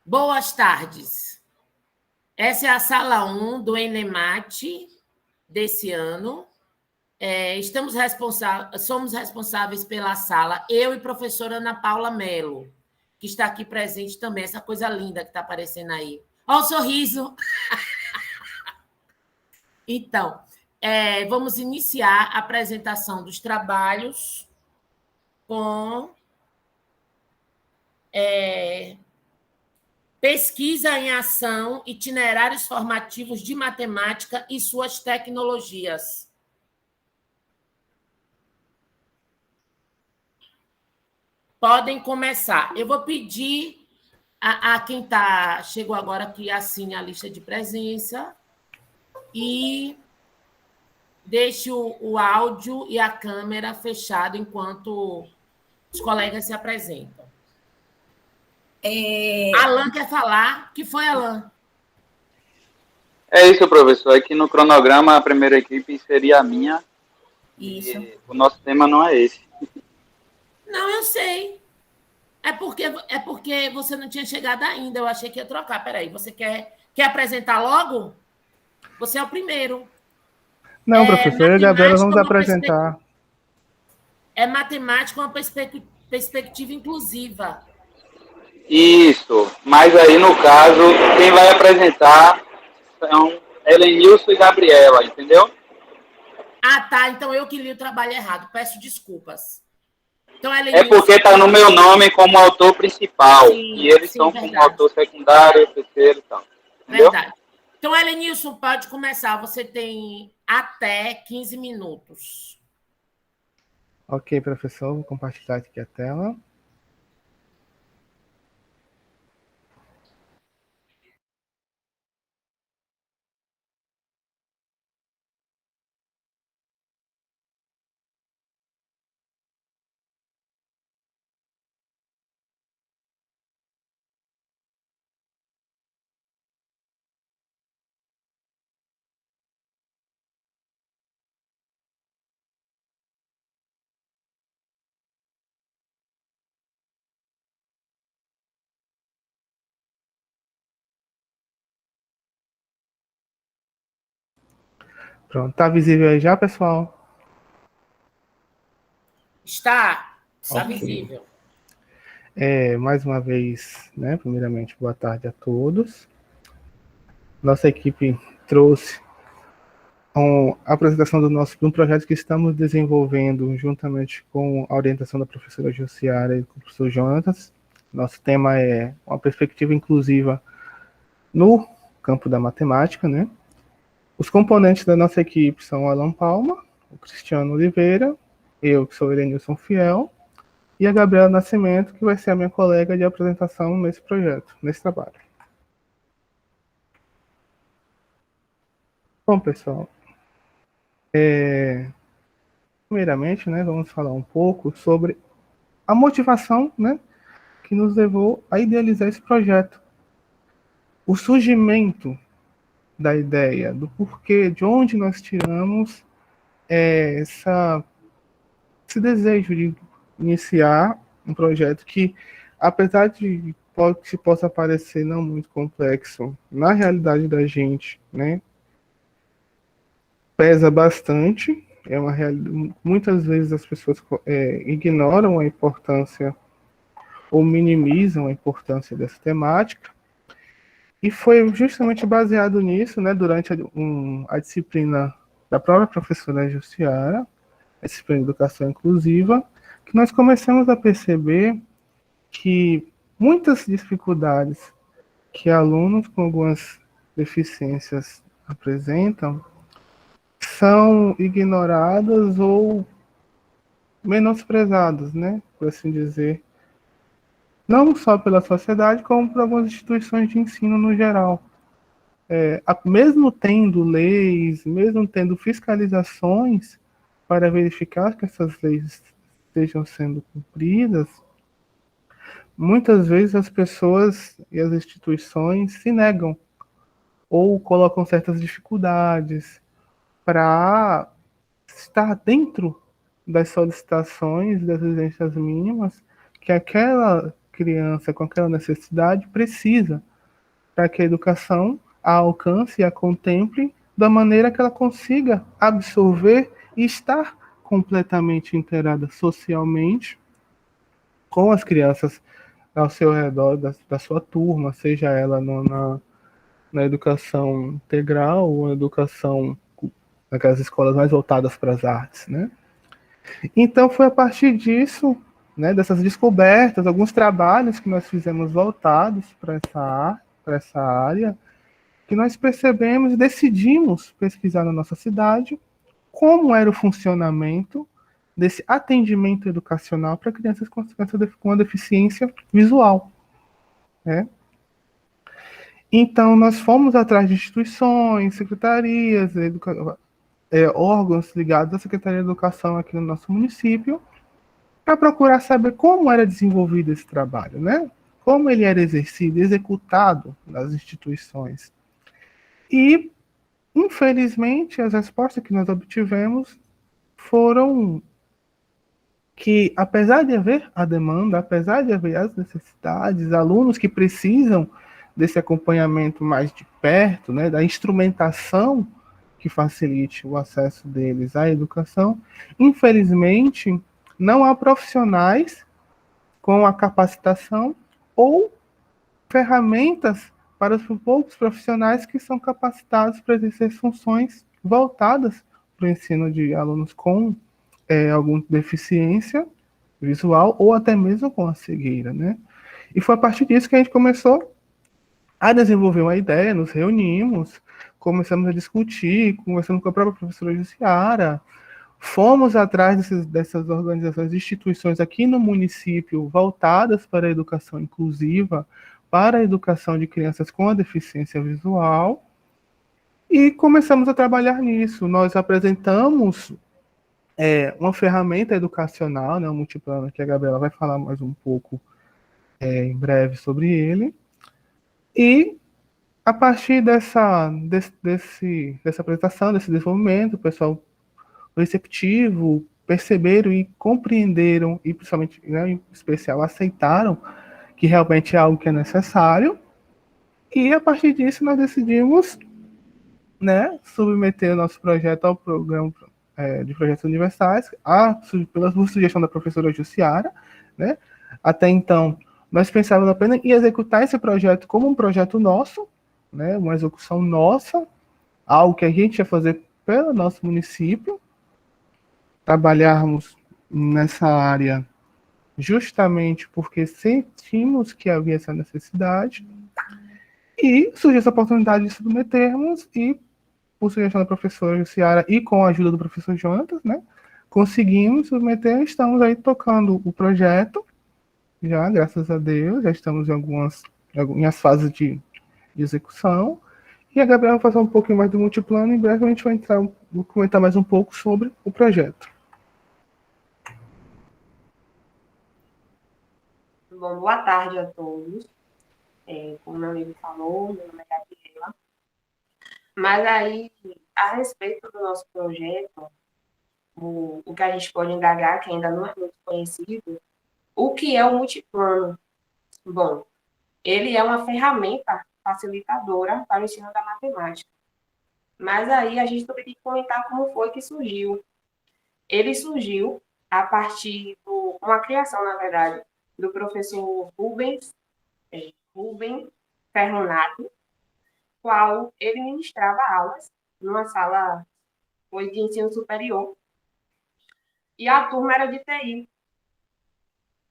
Boas tardes. Essa é a sala 1 do Enemate desse ano. Somos responsáveis pela sala, eu e professora Ana Paula Mello, que está aqui presente também, essa coisa linda que está aparecendo aí. Olha o sorriso! Então, vamos iniciar a apresentação dos trabalhos com pesquisa em ação, itinerários formativos de matemática e suas tecnologias. Podem começar. Eu vou pedir a quem chegou agora que assine a lista de presença e deixe o áudio e a câmera fechado enquanto os colegas se apresentam. Alan quer falar? O que foi, Alan? É isso, professor. Aqui no cronograma, a primeira equipe seria a minha. Isso. E o nosso tema não é esse. Não, eu sei. É porque você não tinha chegado ainda. Eu achei que ia trocar. Peraí, você quer apresentar logo? Você é o primeiro. Não, professor, eu e a Gabriela vamos apresentar. É matemática uma perspectiva inclusiva. Isso. Mas aí, no caso, quem vai apresentar são Helenilson e Gabriela, entendeu? Ah, tá. Então eu que li o trabalho errado. Peço desculpas. Então, É porque está no meu nome como autor principal. Sim, e eles são verdade. como autor secundário, terceiro e tal. Entendeu? Verdade. Então, Helenilson, pode começar. Você tem até 15 minutos. Ok, professor. Vou compartilhar aqui a tela. Pronto, tá visível aí já, pessoal? Está Ok. visível. Mais uma vez, né, primeiramente, boa tarde a todos. Nossa equipe trouxe a apresentação de um projeto que estamos desenvolvendo juntamente com a orientação da professora Jussiara e do professor Jonatas. Nosso tema é uma perspectiva inclusiva no campo da matemática, né? Os componentes da nossa equipe são o Alan Palma, o Cristiano Oliveira, eu que sou o Helenilson Fiel, e a Gabriela Nascimento, que vai ser a minha colega de apresentação nesse projeto, nesse trabalho. Bom, pessoal, primeiramente, né, vamos falar um pouco sobre a motivação, né, que nos levou a idealizar esse projeto. O surgimento da ideia, do porquê, de onde nós tiramos esse desejo de iniciar um projeto que, apesar de que possa parecer não muito complexo, na realidade da gente, né, pesa bastante. É uma realidade. Muitas vezes as pessoas ignoram a importância ou minimizam a importância dessa temática. E foi justamente baseado nisso, né, durante a disciplina da própria professora Jussiara, a disciplina de Educação Inclusiva, que nós começamos a perceber que muitas dificuldades que alunos com algumas deficiências apresentam são ignoradas ou menosprezadas, né, por assim dizer, não só pela sociedade, como por algumas instituições de ensino no geral. Mesmo tendo leis, mesmo tendo fiscalizações para verificar que essas leis estejam sendo cumpridas, muitas vezes as pessoas e as instituições se negam ou colocam certas dificuldades para estar dentro das solicitações, das exigências mínimas que criança com aquela necessidade precisa para que a educação a alcance e a contemple da maneira que ela consiga absorver e estar completamente integrada socialmente com as crianças ao seu redor, da sua turma, seja ela na educação integral ou na educação naquelas escolas mais voltadas para as artes, né? Então foi a partir disso, né, dessas descobertas, alguns trabalhos que nós fizemos voltados para essa área, que nós percebemos e decidimos pesquisar na nossa cidade como era o funcionamento desse atendimento educacional para crianças com uma deficiência visual, né? Então, nós fomos atrás de instituições, secretarias, órgãos ligados à Secretaria de Educação aqui no nosso município, para procurar saber como era desenvolvido esse trabalho, né? Como ele era exercido, executado nas instituições. E, infelizmente, as respostas que nós obtivemos foram que, apesar de haver a demanda, apesar de haver as necessidades, alunos que precisam desse acompanhamento mais de perto, né, da instrumentação que facilite o acesso deles à educação, infelizmente, não há profissionais com a capacitação ou ferramentas para os poucos profissionais que são capacitados para exercer funções voltadas para o ensino de alunos com alguma deficiência visual ou até mesmo com a cegueira, né? E foi a partir disso que a gente começou a desenvolver uma ideia, nos reunimos, começamos a discutir, conversando com a própria professora Jussiara, fomos atrás dessas organizações e instituições aqui no município voltadas para a educação inclusiva, para a educação de crianças com a deficiência visual, e começamos a trabalhar nisso. Nós apresentamos uma ferramenta educacional, né, um multiplano, que a Gabriela vai falar mais um pouco em breve sobre ele. E a partir dessa apresentação, desse desenvolvimento, o pessoal receptivo perceberam e compreenderam, e principalmente, né, em especial, aceitaram que realmente é algo que é necessário. E a partir disso nós decidimos, né, submeter o nosso projeto ao programa de projetos universais, pela sugestão da professora Jussiara, né? Até então, nós pensávamos apenas em executar esse projeto como um projeto nosso, né? Uma execução nossa, algo que a gente ia fazer pelo nosso município, trabalharmos nessa área justamente porque sentimos que havia essa necessidade, e surgiu essa oportunidade de submetermos, e por sugestão da professora Ciara e com a ajuda do professor Jonatas, né, conseguimos submeter, estamos aí tocando o projeto, já, graças a Deus, já estamos em as fases de execução, e a Gabriela vai falar um pouquinho mais do multiplano, em breve a gente vai vou comentar mais um pouco sobre o projeto. Bom, boa tarde a todos. Como meu amigo falou, meu nome é Gabriela. Mas aí, a respeito do nosso projeto, o que a gente pode indagar, que ainda não é muito conhecido, o que é o multiplano? Bom, ele é uma ferramenta facilitadora para o ensino da matemática. Mas aí a gente também tem que comentar como foi que surgiu. Ele surgiu a partir de uma criação, na verdade, do professor Rubens Ferronato, qual ele ministrava aulas numa sala de ensino superior, e a turma era de TI.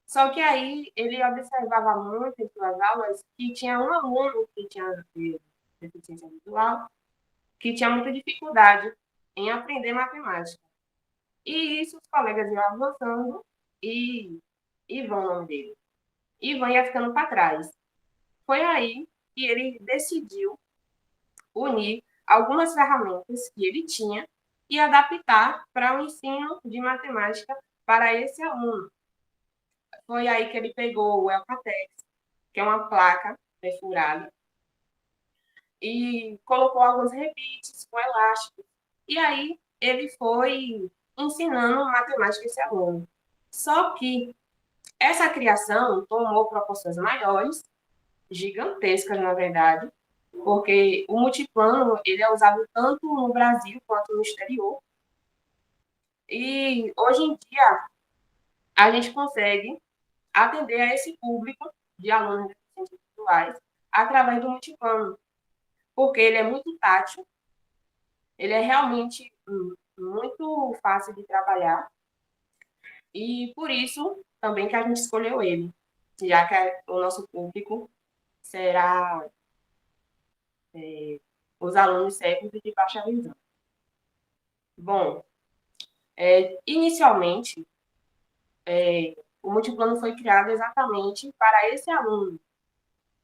Só que aí ele observava muito em suas aulas que tinha um aluno que tinha deficiência visual, que tinha muita dificuldade em aprender matemática. E isso os colegas iam avançando e Ivan, o nome dele. Ivan ia ficando para trás. Foi aí que ele decidiu unir algumas ferramentas que ele tinha e adaptar para o ensino de matemática para esse aluno. Foi aí que ele pegou o Elcatex, que é uma placa perfurada, e colocou alguns rebites com elástico. E aí ele foi ensinando matemática a esse aluno. Só que Essa criação tomou proporções maiores, gigantescas, na verdade, porque o multiplano ele é usado tanto no Brasil quanto no exterior. E, hoje em dia, a gente consegue atender a esse público de alunos deficientes visuais através do multiplano, porque ele é muito tátil, ele é realmente muito fácil de trabalhar, e por isso também que a gente escolheu ele, já que o nosso público será os alunos cegos e de baixa visão. Bom, inicialmente, o multiplano foi criado exatamente para esse aluno.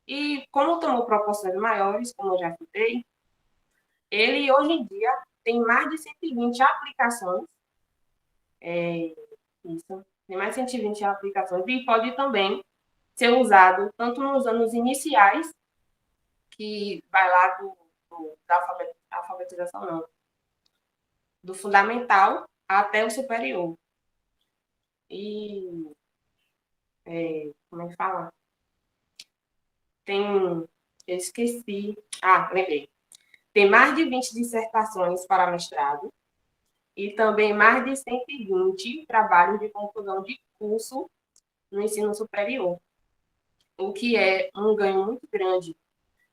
E como tomou proporções maiores, como eu já citei, ele hoje em dia tem mais de 120 aplicações. Tem mais de 120 aplicações e pode também ser usado tanto nos anos iniciais, que vai lá da alfabetização, não, do fundamental até o superior. E, como é que fala? Eu esqueci. Lembrei. Tem mais de 20 dissertações para mestrado e também mais de 120 trabalhos de conclusão de curso no ensino superior, o que é um ganho muito grande,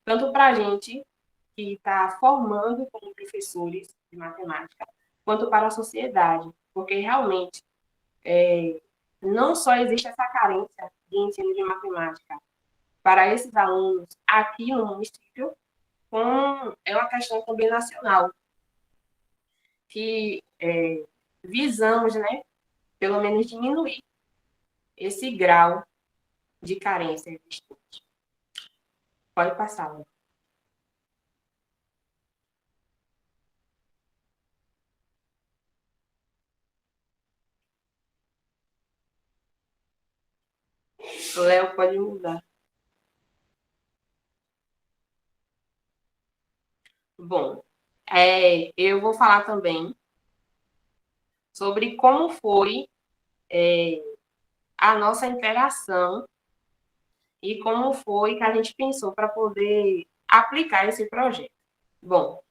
tanto para a gente que está formando como professores de matemática, quanto para a sociedade, porque realmente não só existe essa carência de ensino de matemática para esses alunos aqui no município, como é uma questão também nacional, que visamos, né, pelo menos diminuir esse grau de carência existente. Pode passar, Léo. Léo, pode mudar. Bom, eu vou falar também sobre como foi a nossa interação e como foi que a gente pensou para poder aplicar esse projeto. Bom,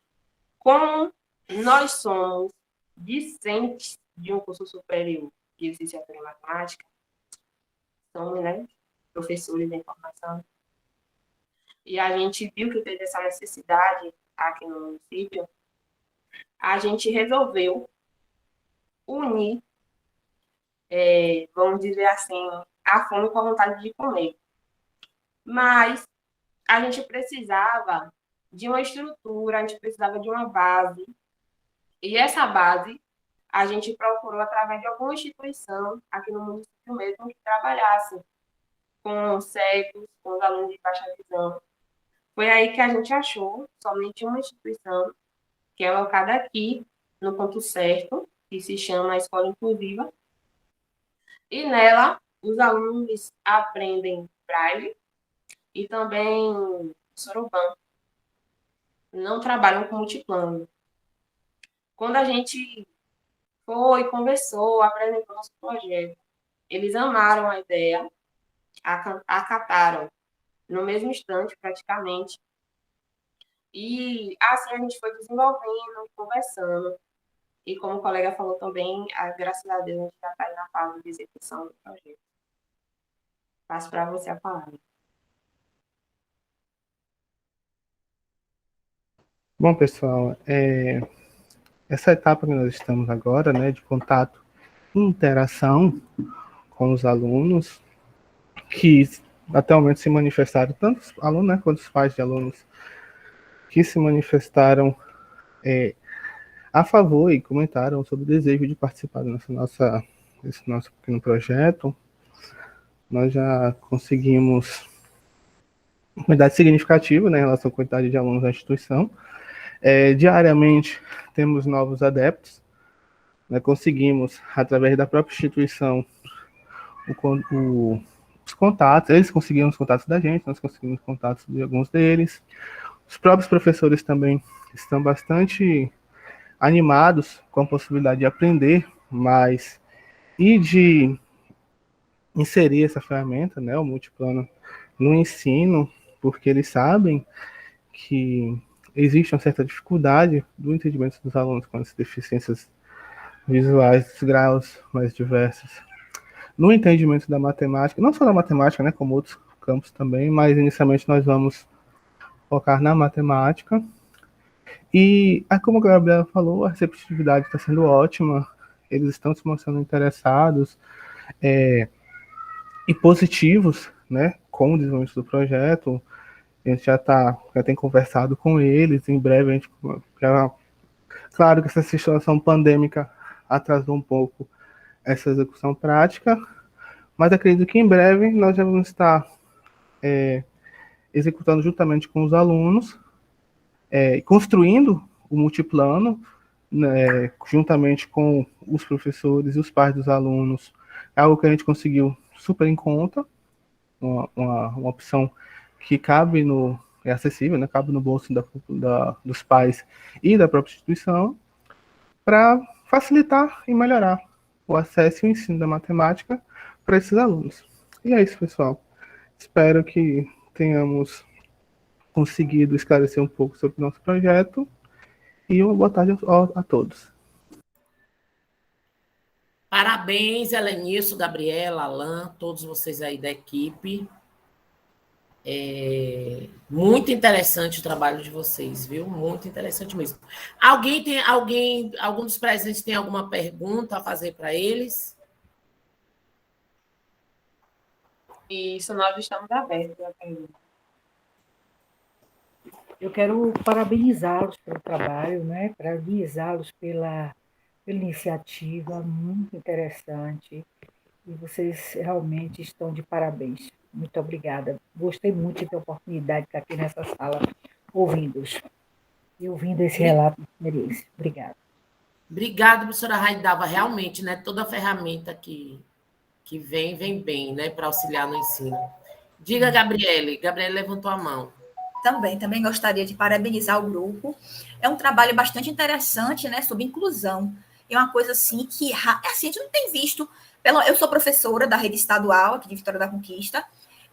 como nós somos discentes de um curso superior de licenciatura em matemática, somos, né, professores da informação, e a gente viu que teve essa necessidade aqui no município, a gente resolveu unir, vamos dizer assim, a fome com a vontade de comer. Mas a gente precisava de uma estrutura, a gente precisava de uma base, e essa base a gente procurou através de alguma instituição aqui no município mesmo que trabalhasse com cegos, com os alunos de baixa visão. Foi aí que a gente achou somente uma instituição que é locada aqui, no ponto certo, que se chama Escola Inclusiva, e nela os alunos aprendem braille e também soroban. Não trabalham com multiplano. Quando a gente foi, conversou, apresentou nosso projeto, eles amaram a ideia, acataram no mesmo instante, praticamente. E assim a gente foi desenvolvendo, conversando. E como o colega falou também, graças a Deus, a gente já está na fase de execução do projeto. Passo para você a palavra. Bom, pessoal, essa etapa que nós estamos agora, né, de contato e interação com os alunos, que até o momento se manifestaram, tanto os alunos, né, quanto os pais de alunos, que se manifestaram a favor e comentaram sobre o desejo de participar desse nosso pequeno projeto. Nós já conseguimos uma quantidade significativa, né, em relação à quantidade de alunos da instituição. Diariamente temos novos adeptos, né, conseguimos, através da própria instituição, os contatos, eles conseguiram os contatos da gente, nós conseguimos contatos de alguns deles. Os próprios professores também estão bastante animados com a possibilidade de aprender mais e de inserir essa ferramenta, né, o multiplano, no ensino, porque eles sabem que existe uma certa dificuldade do entendimento dos alunos com as deficiências visuais, dos graus mais diversos. No entendimento da matemática, não só da matemática, né, como outros campos também, mas inicialmente nós vamos focar na matemática. E, como a Gabriela falou, a receptividade está sendo ótima, eles estão se mostrando interessados e positivos, né, com o desenvolvimento do projeto. A gente já tem conversado com eles, em breve a gente claro que essa situação pandêmica atrasou um pouco essa execução prática, mas acredito que em breve nós já vamos estar executando juntamente com os alunos, construindo o multiplano, né, juntamente com os professores e os pais dos alunos. É algo que a gente conseguiu super em conta, uma opção que cabe é acessível, né, cabe no bolso dos pais e da própria instituição, para facilitar e melhorar o acesso e o ensino da matemática para esses alunos. E é isso, pessoal. Espero que tenhamos conseguido esclarecer um pouco sobre o nosso projeto e uma boa tarde a todos. Parabéns, Helenilson, Gabriela, Alan, todos vocês aí da equipe. Muito interessante o trabalho de vocês, viu? Muito interessante mesmo. Algum dos presentes tem alguma pergunta a fazer para eles? Isso, nós estamos abertos a pergunta. Eu quero parabenizá-los pelo trabalho, né? Parabenizá-los pela iniciativa, muito interessante. E vocês realmente estão de parabéns. Muito obrigada. Gostei muito de ter a oportunidade de estar aqui nessa sala ouvindo-os e ouvindo esse relato de experiência. Obrigada. Obrigada, professora Raidava. Realmente, né? Toda ferramenta que vem bem, né? Para auxiliar no ensino. Diga, Gabriele. Gabriele levantou a mão. Também gostaria de parabenizar o grupo. É um trabalho bastante interessante, né, sobre inclusão. É uma coisa assim que assim, a gente não tem visto. Eu sou professora da rede estadual aqui de Vitória da Conquista,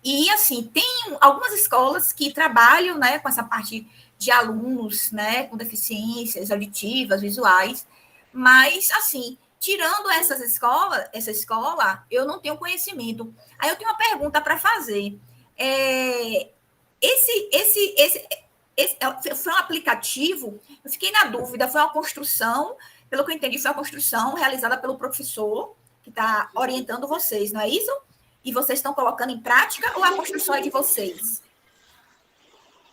e assim, tem algumas escolas que trabalham, né, com essa parte de alunos, né, com deficiências auditivas, visuais, mas assim, tirando essa escola, eu não tenho conhecimento. Aí eu tenho uma pergunta para fazer. Esse foi um aplicativo, eu fiquei na dúvida, foi uma construção, pelo que eu entendi, foi uma construção realizada pelo professor que está orientando vocês, não é isso? E vocês estão colocando em prática ou a construção é de vocês?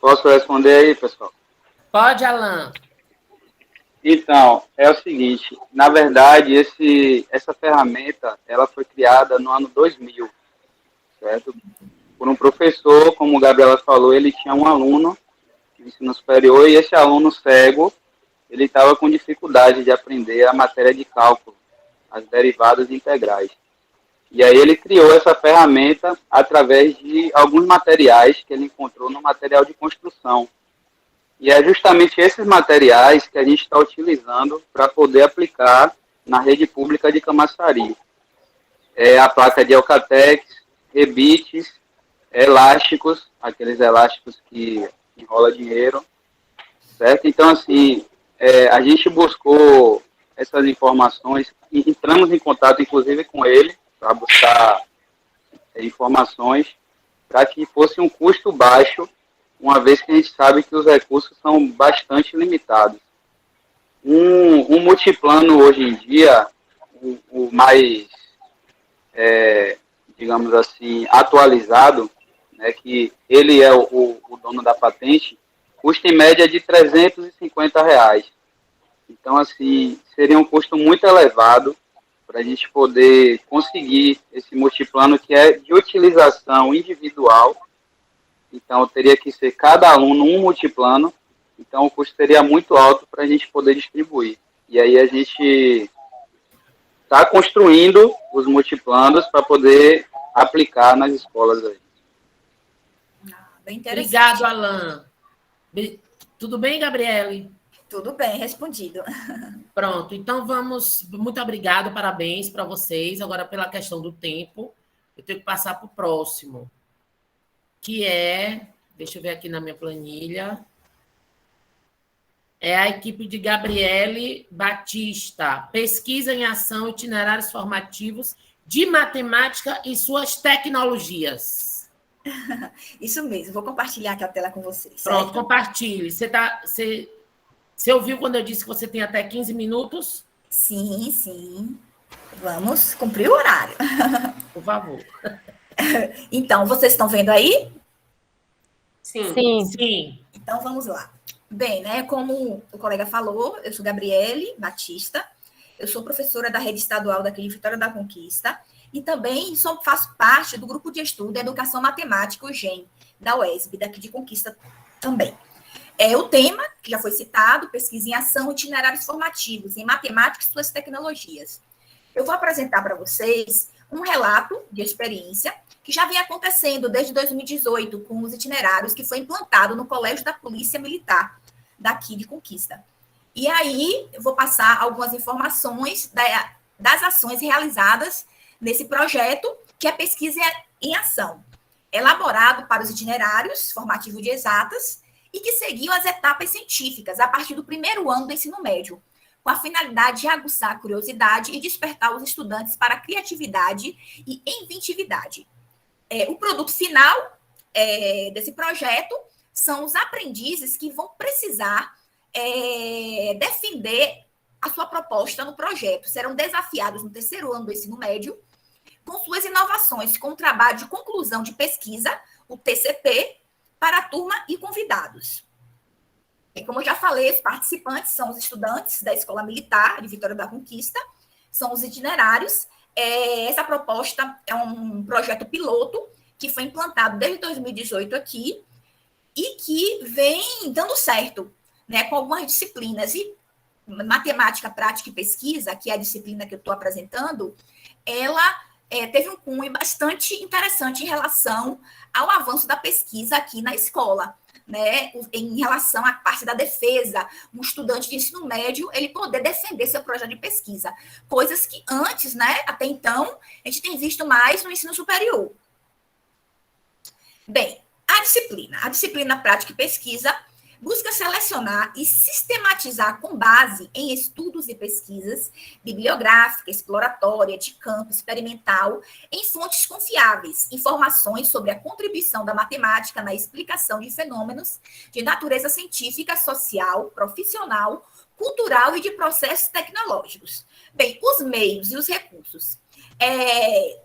Posso responder aí, pessoal? Pode, Alan. Então, é o seguinte, na verdade, essa ferramenta, ela foi criada no ano 2000, certo? Por um professor, como a Gabriela falou, ele tinha um aluno de ensino superior e esse aluno cego, ele estava com dificuldade de aprender a matéria de cálculo, as derivadas integrais. E aí ele criou essa ferramenta através de alguns materiais que ele encontrou no material de construção. E é justamente esses materiais que a gente está utilizando para poder aplicar na rede pública de Camaçari. A placa de Alcatex, rebites, elásticos, aqueles elásticos que enrola dinheiro, certo? Então, assim, a gente buscou essas informações, e entramos em contato, inclusive, com ele, para buscar informações, para que fosse um custo baixo, uma vez que a gente sabe que os recursos são bastante limitados. Um multiplano, hoje em dia, o mais, digamos assim, atualizado, né, que ele é o dono da patente, custa em média de R$350. Então, assim, seria um custo muito elevado para a gente poder conseguir esse multiplano que é de utilização individual. Então, teria que ser cada aluno um multiplano. Então, o custo seria muito alto para a gente poder distribuir. E aí a gente está construindo os multiplanos para poder aplicar nas escolas aí. Bem Obrigado, Alan. Tudo bem, Gabriele? Tudo bem, respondido. Pronto, então vamos. Muito obrigada, parabéns para vocês. Agora, pela questão do tempo, eu tenho que passar para o próximo, que é, deixa eu ver aqui na minha planilha, é a equipe de Gabriele Batista, pesquisa em ação, itinerários formativos de matemática e suas tecnologias. Isso mesmo, vou compartilhar aqui a tela com vocês. Pronto, certo? compartilhe. Você ouviu quando eu disse que você tem até 15 minutos? Sim, sim. Vamos cumprir o horário. Por favor. Então, vocês estão vendo aí? Sim. Sim. Então, vamos lá. Bem, né, como o colega falou, eu sou Gabriele Batista, eu sou professora da rede estadual daqui de Vitória da Conquista e também faço parte do grupo de estudo Educação Matemática, o GEM, da UESB, daqui de Conquista também. O tema, que já foi citado, pesquisa em ação, itinerários formativos em matemática e suas tecnologias. Eu vou apresentar para vocês um relato de experiência que já vem acontecendo desde 2018 com os itinerários que foi implantado no Colégio da Polícia Militar, daqui de Conquista. E aí, eu vou passar algumas informações das ações realizadas nesse projeto, que é pesquisa em ação, elaborado para os itinerários formativos de exatas e que seguiam as etapas científicas a partir do primeiro ano do ensino médio, com a finalidade de aguçar a curiosidade e despertar os estudantes para a criatividade e inventividade. O produto final desse projeto são os aprendizes que vão precisar defender a sua proposta no projeto. Serão desafiados no terceiro ano do ensino médio com suas inovações, com o trabalho de conclusão de pesquisa, o TCP, para a turma e convidados. E como eu já falei, os participantes são os estudantes da Escola Militar de Vitória da Conquista, são os itinerários. Essa proposta é um projeto piloto que foi implantado desde 2018 aqui e que vem dando certo, né, com algumas disciplinas. E matemática, prática e pesquisa, que é a disciplina que eu estou apresentando, ela teve um cunho bastante interessante em relação ao avanço da pesquisa aqui na escola, né, em relação à parte da defesa, um estudante de ensino médio, ele poder defender seu projeto de pesquisa, coisas que antes, né, até então, a gente tem visto mais no ensino superior. Bem, a disciplina prática e pesquisa busca selecionar e sistematizar com base em estudos e pesquisas bibliográfica, exploratória, de campo, experimental, em fontes confiáveis, informações sobre a contribuição da matemática na explicação de fenômenos de natureza científica, social, profissional, cultural e de processos tecnológicos. Bem, os meios e os recursos.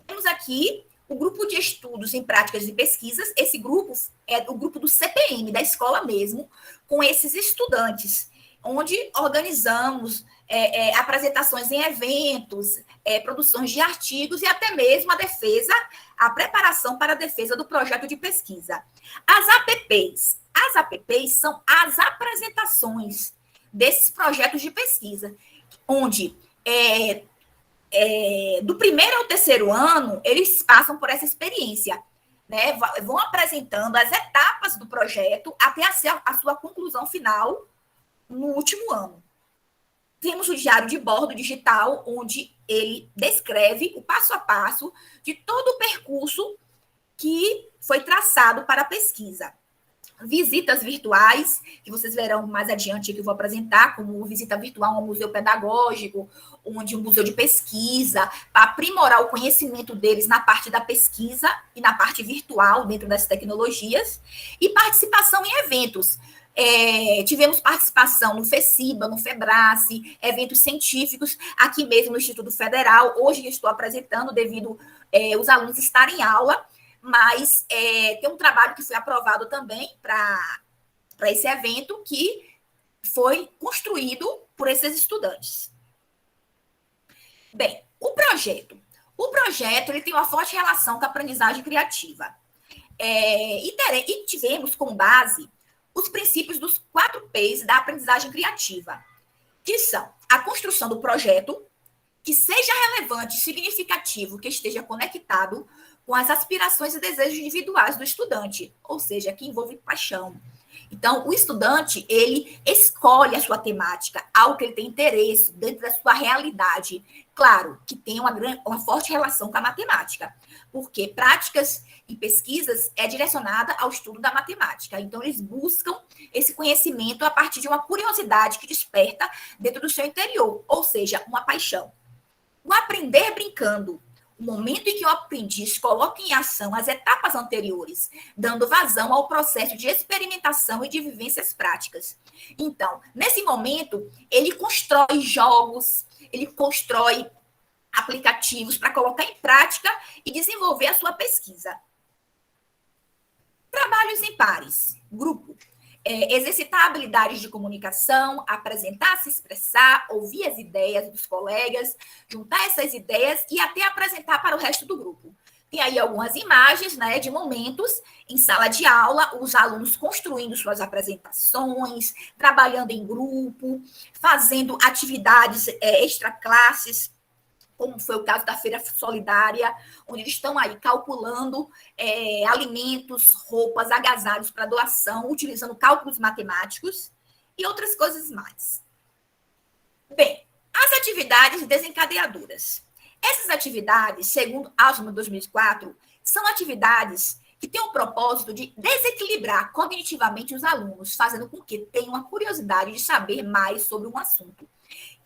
Temos aqui o grupo de estudos em práticas e pesquisas. Esse grupo é o grupo do CPM, da escola mesmo, com esses estudantes, onde organizamos apresentações em eventos, produções de artigos e até mesmo a preparação para a defesa do projeto de pesquisa. As APPs são as apresentações desses projetos de pesquisa, onde do primeiro ao terceiro ano, eles passam por essa experiência, né? Vão apresentando as etapas do projeto até a sua conclusão final no último ano. Temos o diário de bordo digital, onde ele descreve o passo a passo de todo o percurso que foi traçado para a pesquisa. Visitas virtuais, que vocês verão mais adiante que eu vou apresentar, como visita virtual a um museu pedagógico, onde um museu de pesquisa, para aprimorar o conhecimento deles na parte da pesquisa e na parte virtual, dentro das tecnologias, e participação em eventos. Tivemos participação no FECIBA, no FEBRACE, eventos científicos, aqui mesmo no Instituto Federal. Hoje eu estou apresentando devido os alunos estarem em aula, mas tem um trabalho que foi aprovado também para esse evento, que foi construído por esses estudantes. Bem, o projeto ele tem uma forte relação com a aprendizagem criativa. E tivemos como base os princípios dos 4 P's da aprendizagem criativa, que são a construção do projeto, que seja relevante e significativo, que esteja conectado com as aspirações e desejos individuais do estudante, ou seja, que envolve paixão. Então, o estudante, ele escolhe a sua temática, algo que ele tem interesse dentro da sua realidade, Claro que tem uma forte relação com a matemática, porque práticas e pesquisas é direcionada ao estudo da matemática. Então, eles buscam esse conhecimento a partir de uma curiosidade que desperta dentro do seu interior, ou seja, uma paixão. O aprender brincando, o momento em que o aprendiz coloca em ação as etapas anteriores, dando vazão ao processo de experimentação e de vivências práticas. Então, nesse momento, ele constrói jogos, ele constrói aplicativos para colocar em prática e desenvolver a sua pesquisa. Trabalhos em pares, grupo. Exercitar habilidades de comunicação, apresentar, se expressar, ouvir as ideias dos colegas, juntar essas ideias e até apresentar para o resto do grupo. Tem aí algumas imagens, né, de momentos em sala de aula, os alunos construindo suas apresentações, trabalhando em grupo, fazendo atividades extraclasses, como foi o caso da Feira Solidária, onde eles estão aí calculando alimentos, roupas, agasalhos para doação, utilizando cálculos matemáticos e outras coisas mais. Bem, as atividades desencadeadoras. Essas atividades, segundo Altman 2004, são atividades que têm o propósito de desequilibrar cognitivamente os alunos, fazendo com que tenham a curiosidade de saber mais sobre um assunto,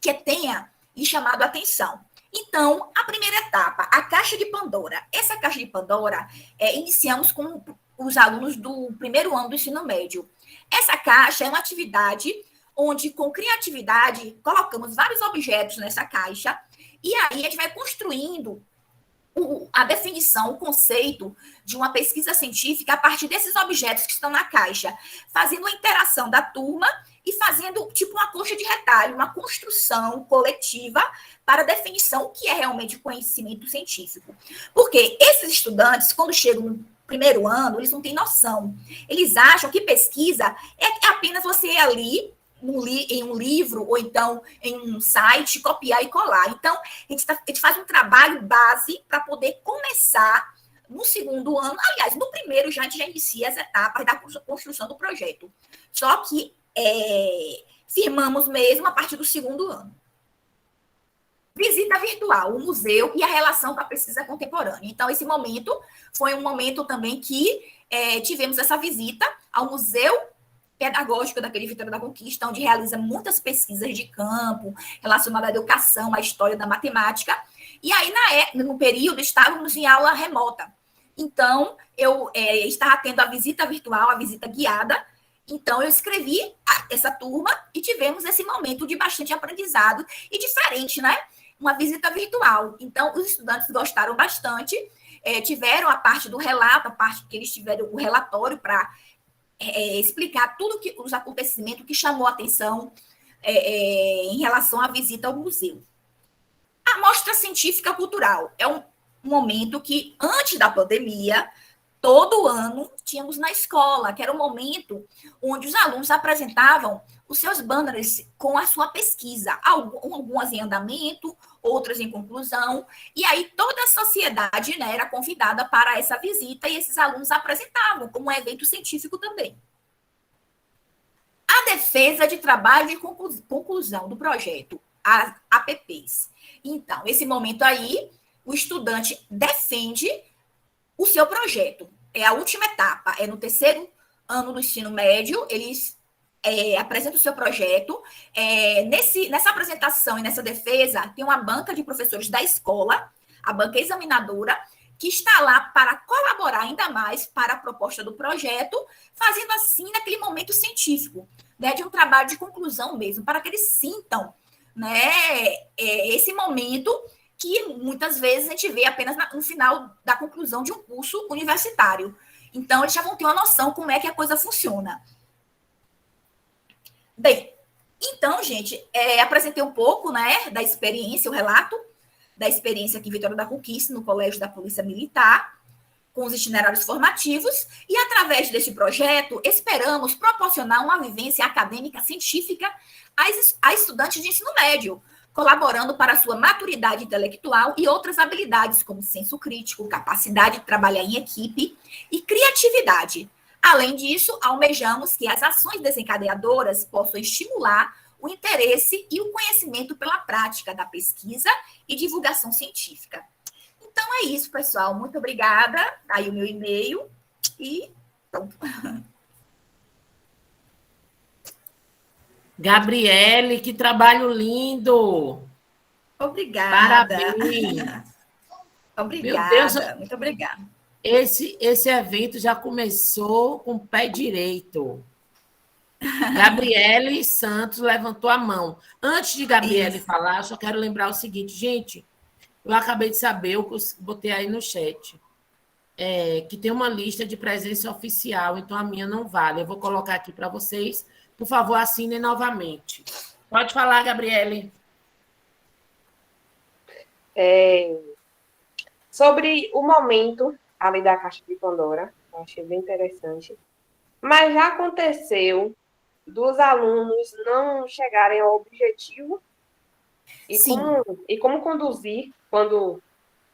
que tenha lhe chamado a atenção. Então, a primeira etapa, a caixa de Pandora. Essa caixa de Pandora, iniciamos com os alunos do primeiro ano do ensino médio. Essa caixa é uma atividade onde, com criatividade, colocamos vários objetos nessa caixa e aí a gente vai construindo a definição, o conceito de uma pesquisa científica a partir desses objetos que estão na caixa, fazendo a interação da turma e fazendo tipo uma coxa de retalho, uma construção coletiva para a definição do que é realmente conhecimento científico. Porque esses estudantes, quando chegam no primeiro ano, eles não têm noção. Eles acham que pesquisa é apenas você ir ali em um livro ou então em um site, copiar e colar. Então, a gente faz um trabalho base para poder começar no segundo ano. Aliás, no primeiro a gente já inicia as etapas da construção do projeto. Só que firmamos mesmo a partir do segundo ano. Visita virtual, o museu e a relação com a pesquisa contemporânea. Então, esse momento foi um momento também que tivemos essa visita ao Museu Pedagógico daquele Vitória da Conquista, onde realiza muitas pesquisas de campo relacionadas à educação, à história da matemática. E aí, no período, estávamos em aula remota. Então, eu estava tendo a visita virtual, a visita guiada. Então, eu escrevi essa turma e tivemos esse momento de bastante aprendizado e diferente, né? Uma visita virtual. Então, os estudantes gostaram bastante, tiveram a parte do relato, a parte que eles tiveram o relatório para explicar tudo os acontecimentos que chamou a atenção em relação à visita ao museu. A mostra científica cultural é um momento que, antes da pandemia, todo ano tínhamos na escola, que era um momento onde os alunos apresentavam os seus banners com a sua pesquisa, algumas em andamento, outras em conclusão, e aí toda a sociedade, né, era convidada para essa visita e esses alunos apresentavam como um evento científico também. A defesa de trabalho de conclusão do projeto, as APPs. Então, esse momento aí, o estudante defende o seu projeto. É a última etapa, é no terceiro ano do ensino médio, eles apresentam o seu projeto. Nessa apresentação e nessa defesa, tem uma banca de professores da escola, a banca examinadora, que está lá para colaborar ainda mais para a proposta do projeto, fazendo assim naquele momento científico, né, de um trabalho de conclusão mesmo, para que eles sintam, né, esse momento que muitas vezes a gente vê apenas no final da conclusão de um curso universitário. Então, eles já vão ter uma noção como é que a coisa funciona. Bem, então, gente, apresentei um pouco, né, da experiência, o relato da experiência aqui em Vitória da Conquista, no Colégio da Polícia Militar, com os itinerários formativos, e através desse projeto, esperamos proporcionar uma vivência acadêmica científica a estudantes de ensino médio, colaborando para a sua maturidade intelectual e outras habilidades, como senso crítico, capacidade de trabalhar em equipe e criatividade. Além disso, almejamos que as ações desencadeadoras possam estimular o interesse e o conhecimento pela prática da pesquisa e divulgação científica. Então é isso, pessoal. Muito obrigada. Aí o meu e-mail e pronto. Gabriele, que trabalho lindo! Obrigada. Parabéns! Obrigada, Meu Deus, muito obrigada. esse evento já começou com o pé direito. Gabriele Santos levantou a mão. Antes de Gabriele falar, eu só quero lembrar o seguinte, gente, eu acabei de saber, eu botei aí no chat, que tem uma lista de presença oficial, então a minha não vale. Eu vou colocar aqui para vocês. Por favor, assinem novamente. Pode falar, Gabriele. Sobre o momento ali da Caixa de Pandora, eu achei bem interessante. Mas já aconteceu dos alunos não chegarem ao objetivo e como conduzir quando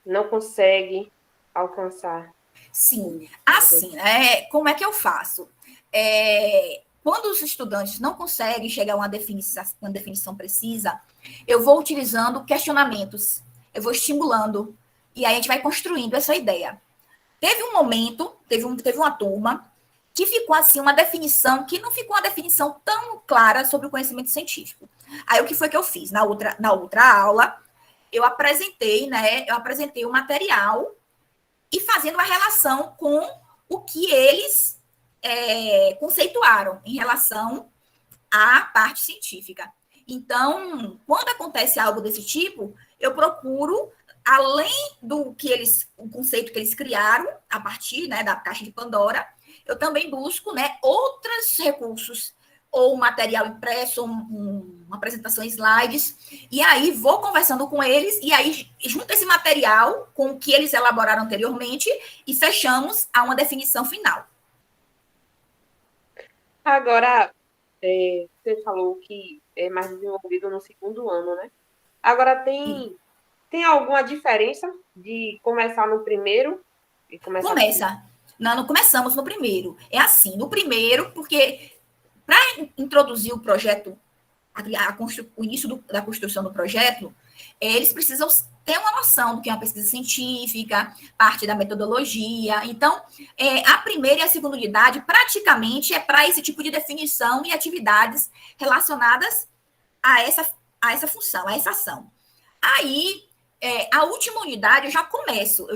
não consegue alcançar. Sim, assim, como é que eu faço? Quando os estudantes não conseguem chegar a uma definição precisa, eu vou utilizando questionamentos, eu vou estimulando, e aí a gente vai construindo essa ideia. Teve um momento, teve uma turma que ficou assim uma definição, que não ficou uma definição tão clara sobre o conhecimento científico. Aí o que foi que eu fiz? Na outra aula, eu apresentei o material e fazendo a relação com o que eles conceituaram em relação à parte científica. Então, quando acontece algo desse tipo, eu procuro, além do o conceito que eles criaram, a partir da Caixa de Pandora, eu também busco outros recursos, ou material impresso, uma apresentação em slides, e aí vou conversando com eles, e aí junto esse material com o que eles elaboraram anteriormente, e fechamos a uma definição final. Agora, você falou que é mais desenvolvido no segundo ano, né? Agora, tem alguma diferença de começar no primeiro e começar Começa. Não começamos no primeiro. É assim, no primeiro, porque para introduzir o projeto, o início da construção do projeto, eles precisam ter uma noção do que é uma pesquisa científica, parte da metodologia. Então, a primeira e a segunda unidade praticamente é para esse tipo de definição e atividades relacionadas a essa função, a essa ação. Aí, a última unidade eu já começo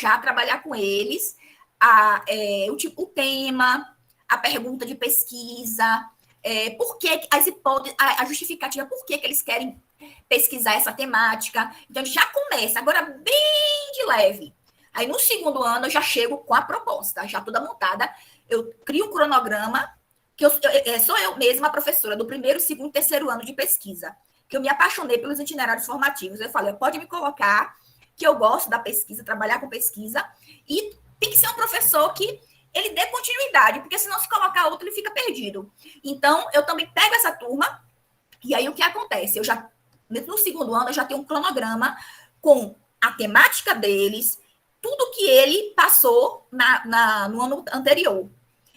a trabalhar com eles o tema, a pergunta de pesquisa, por que as hipóteses, a justificativa, por que eles querem pesquisar essa temática. Então, a gente já começa, agora bem de leve. Aí, no segundo ano, eu já chego com a proposta, já toda montada. Eu crio um cronograma, que sou eu mesma a professora do primeiro, segundo e terceiro ano de pesquisa, que eu me apaixonei pelos itinerários formativos. Eu falei, pode me colocar, que eu gosto da pesquisa, trabalhar com pesquisa, e tem que ser um professor que ele dê continuidade, porque senão se colocar outro, ele fica perdido. Então, eu também pego essa turma, e aí o que acontece? No segundo ano, eu já tenho um cronograma com a temática deles, tudo que ele passou no ano anterior.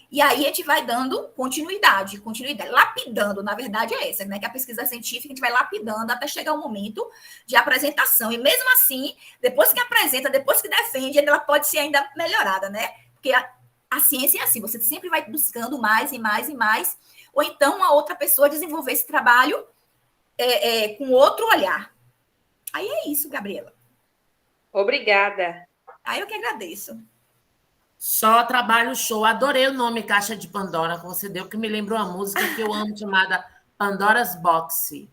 E aí a gente vai dando continuidade, lapidando, na verdade é essa, que a pesquisa científica a gente vai lapidando até chegar o momento de apresentação. E mesmo assim, depois que apresenta, depois que defende, ela pode ser ainda melhorada, Porque a ciência é assim, você sempre vai buscando mais e mais e mais, ou então a outra pessoa desenvolver esse trabalho com outro olhar. Aí é isso, Gabriela. Obrigada. Aí eu que agradeço. Só trabalho show. Adorei o nome Caixa de Pandora que você deu, que me lembrou uma música que eu amo, chamada Pandora's Box,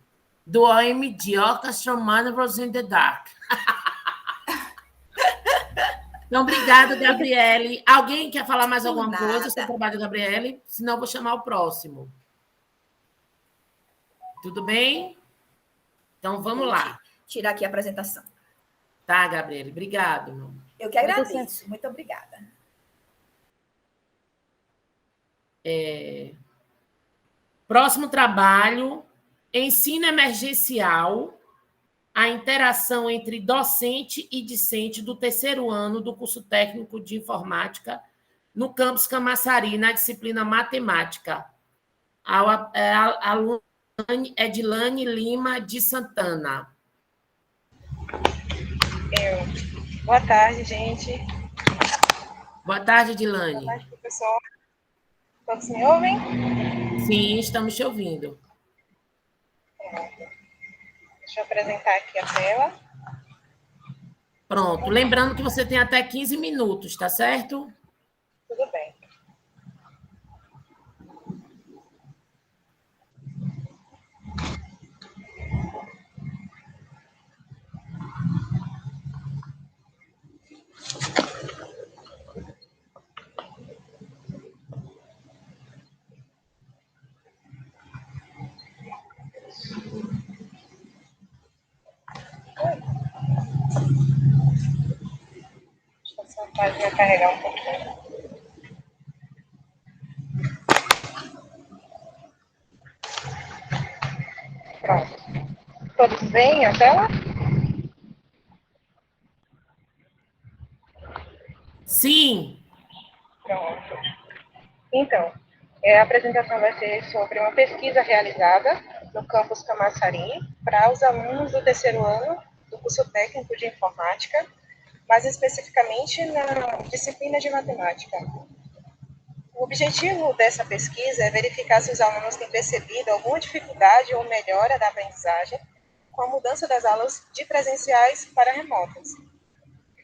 do OMD, Orchestra Maneuvers in the Dark. Então, obrigada, Gabriele. Alguém quer falar mais alguma coisa sobre o trabalho da Gabriele? Senão, eu vou chamar o próximo. Tudo bem? Então, vamos lá. Tirar aqui a apresentação. Tá, Gabriele. Obrigado. Eu que agradeço. Muito obrigada. Próximo trabalho, ensino emergencial, a interação entre docente e discente do terceiro ano do curso técnico de informática no campus Camaçari, na disciplina matemática. Aluno Edilane Lima de Santana. Boa tarde, gente. Boa tarde, Boa Edilane. tarde, professor. Todos me ouvem? Sim, estamos te ouvindo. Deixa eu apresentar aqui a tela. Pronto. Lembrando que você tem até 15 minutos, tá certo? Tudo bem. Deixa eu só a página carregar um pouquinho. Pronto. Todos veem a tela? Sim. Pronto. Então, a apresentação vai ser sobre uma pesquisa realizada no campus Camaçari para os alunos do terceiro ano do curso técnico de informática, mais especificamente na disciplina de matemática. O objetivo dessa pesquisa é verificar se os alunos têm percebido alguma dificuldade ou melhora da aprendizagem com a mudança das aulas de presenciais para remotas.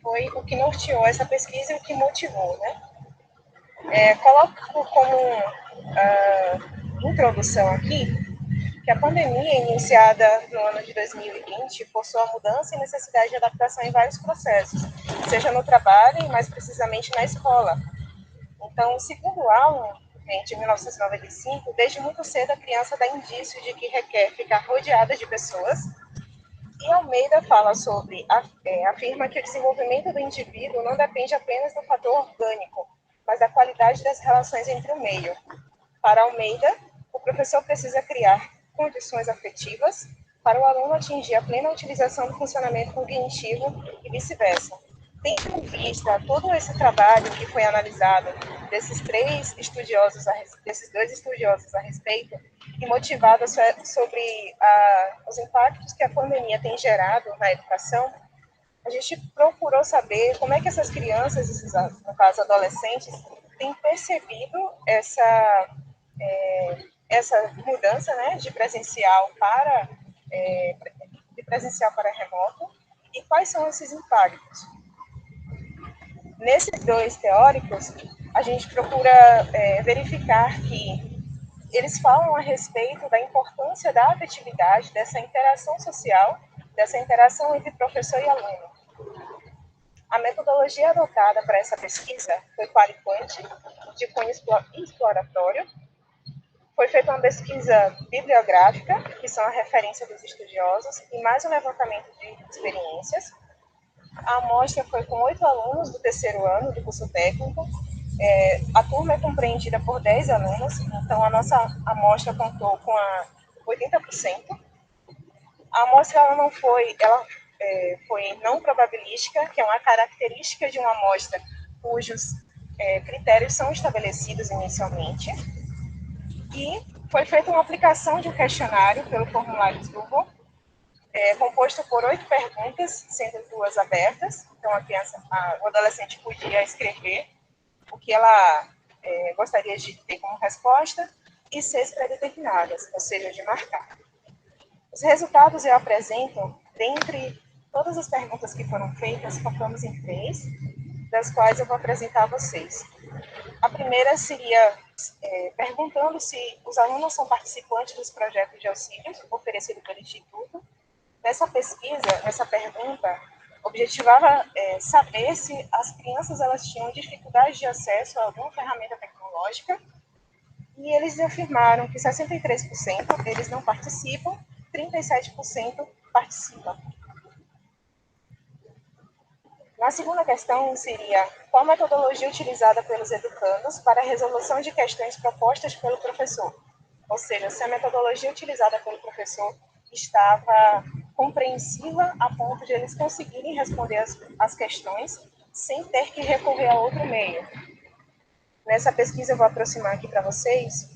Foi o que norteou essa pesquisa e o que motivou, né? Coloco como introdução aqui que a pandemia, iniciada no ano de 2020, forçou a mudança e necessidade de adaptação em vários processos, seja no trabalho e mais precisamente na escola. Então, segundo Alan, de 1995, desde muito cedo a criança dá indício de que requer ficar rodeada de pessoas. E Almeida fala sobre, afirma que o desenvolvimento do indivíduo não depende apenas do fator orgânico, mas da qualidade das relações entre o meio. Para Almeida, o professor precisa criar condições afetivas para o aluno atingir a plena utilização do funcionamento cognitivo e vice-versa. Tendo em vista todo esse trabalho que foi analisado desses dois estudiosos a respeito e motivado sobre os impactos que a pandemia tem gerado na educação, a gente procurou saber como é que essas crianças, no caso adolescentes, têm percebido essa mudança, né, de presencial para remoto e quais são esses impactos. Nesses dois teóricos, a gente procura verificar que eles falam a respeito da importância da afetividade, dessa interação social, dessa interação entre professor e aluno. A metodologia adotada para essa pesquisa foi quali-quant, de cunho exploratório. Foi feita uma pesquisa bibliográfica, que são a referência dos estudiosos, e mais um levantamento de experiências. A amostra foi com 8 alunos do terceiro ano do curso técnico. A turma é compreendida por 10 alunos, então a nossa amostra contou com 80%. A amostra ela foi não probabilística, que é uma característica de uma amostra cujos critérios são estabelecidos inicialmente. E foi feita uma aplicação de um questionário pelo formulário Google, composto por 8 perguntas, sendo 2 abertas. Então, o adolescente podia escrever o que ela gostaria de ter como resposta e 6 pré-determinadas, ou seja, de marcar. Os resultados eu apresento, dentre todas as perguntas que foram feitas, focamos em 3, das quais eu vou apresentar a vocês. A primeira seria perguntando se os alunos são participantes dos projetos de auxílio oferecidos pelo Instituto. Nessa pesquisa, essa pergunta objetivava saber se as crianças elas tinham dificuldade de acesso a alguma ferramenta tecnológica, e eles afirmaram que 63% eles não participam, 37% participam. Na segunda questão seria qual a metodologia utilizada pelos educandos para a resolução de questões propostas pelo professor, ou seja, se a metodologia utilizada pelo professor estava compreensiva a ponto de eles conseguirem responder as questões sem ter que recorrer a outro meio. Nessa pesquisa eu vou aproximar aqui para vocês,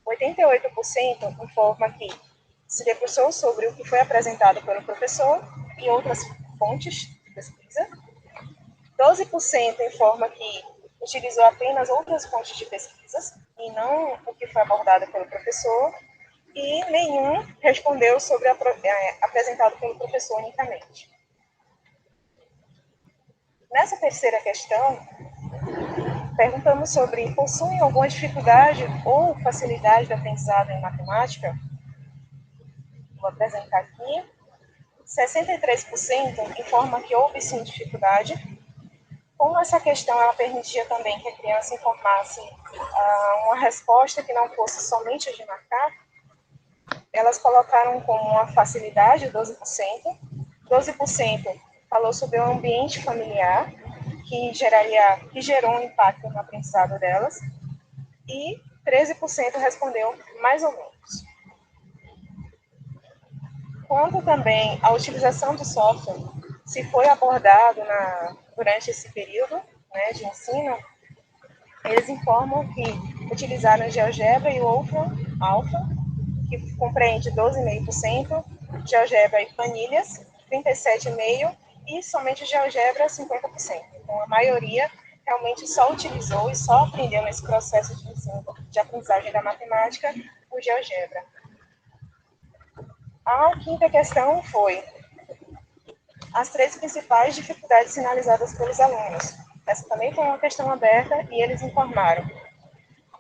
88% informa que se debruçou sobre o que foi apresentado pelo professor e outras fontes de pesquisa. 12% informa que utilizou apenas outras fontes de pesquisas e não o que foi abordado pelo professor, e nenhum respondeu sobre apresentado pelo professor unicamente. Nessa terceira questão, perguntamos sobre possuem alguma dificuldade ou facilidade de aprendizado em matemática. Vou apresentar aqui. 63% informa que houve sim dificuldade. Como essa questão ela permitia também que a criança informasse uma resposta que não fosse somente de marcar, elas colocaram como uma facilidade 12%. 12% falou sobre o ambiente familiar, que gerou um impacto no aprendizado delas, e 13% respondeu mais ou menos. Quanto também à utilização do software, se foi abordado durante esse período, né, de ensino, eles informam que utilizaram GeoGebra e o Alpha, que compreende 12,5%, GeoGebra e planilhas, 37,5%, e somente GeoGebra, 50%. Então, a maioria realmente só utilizou e só aprendeu nesse processo de ensino de aprendizagem da matemática o GeoGebra. A quinta questão foi as 3 principais dificuldades sinalizadas pelos alunos. Essa também foi uma questão aberta e eles informaram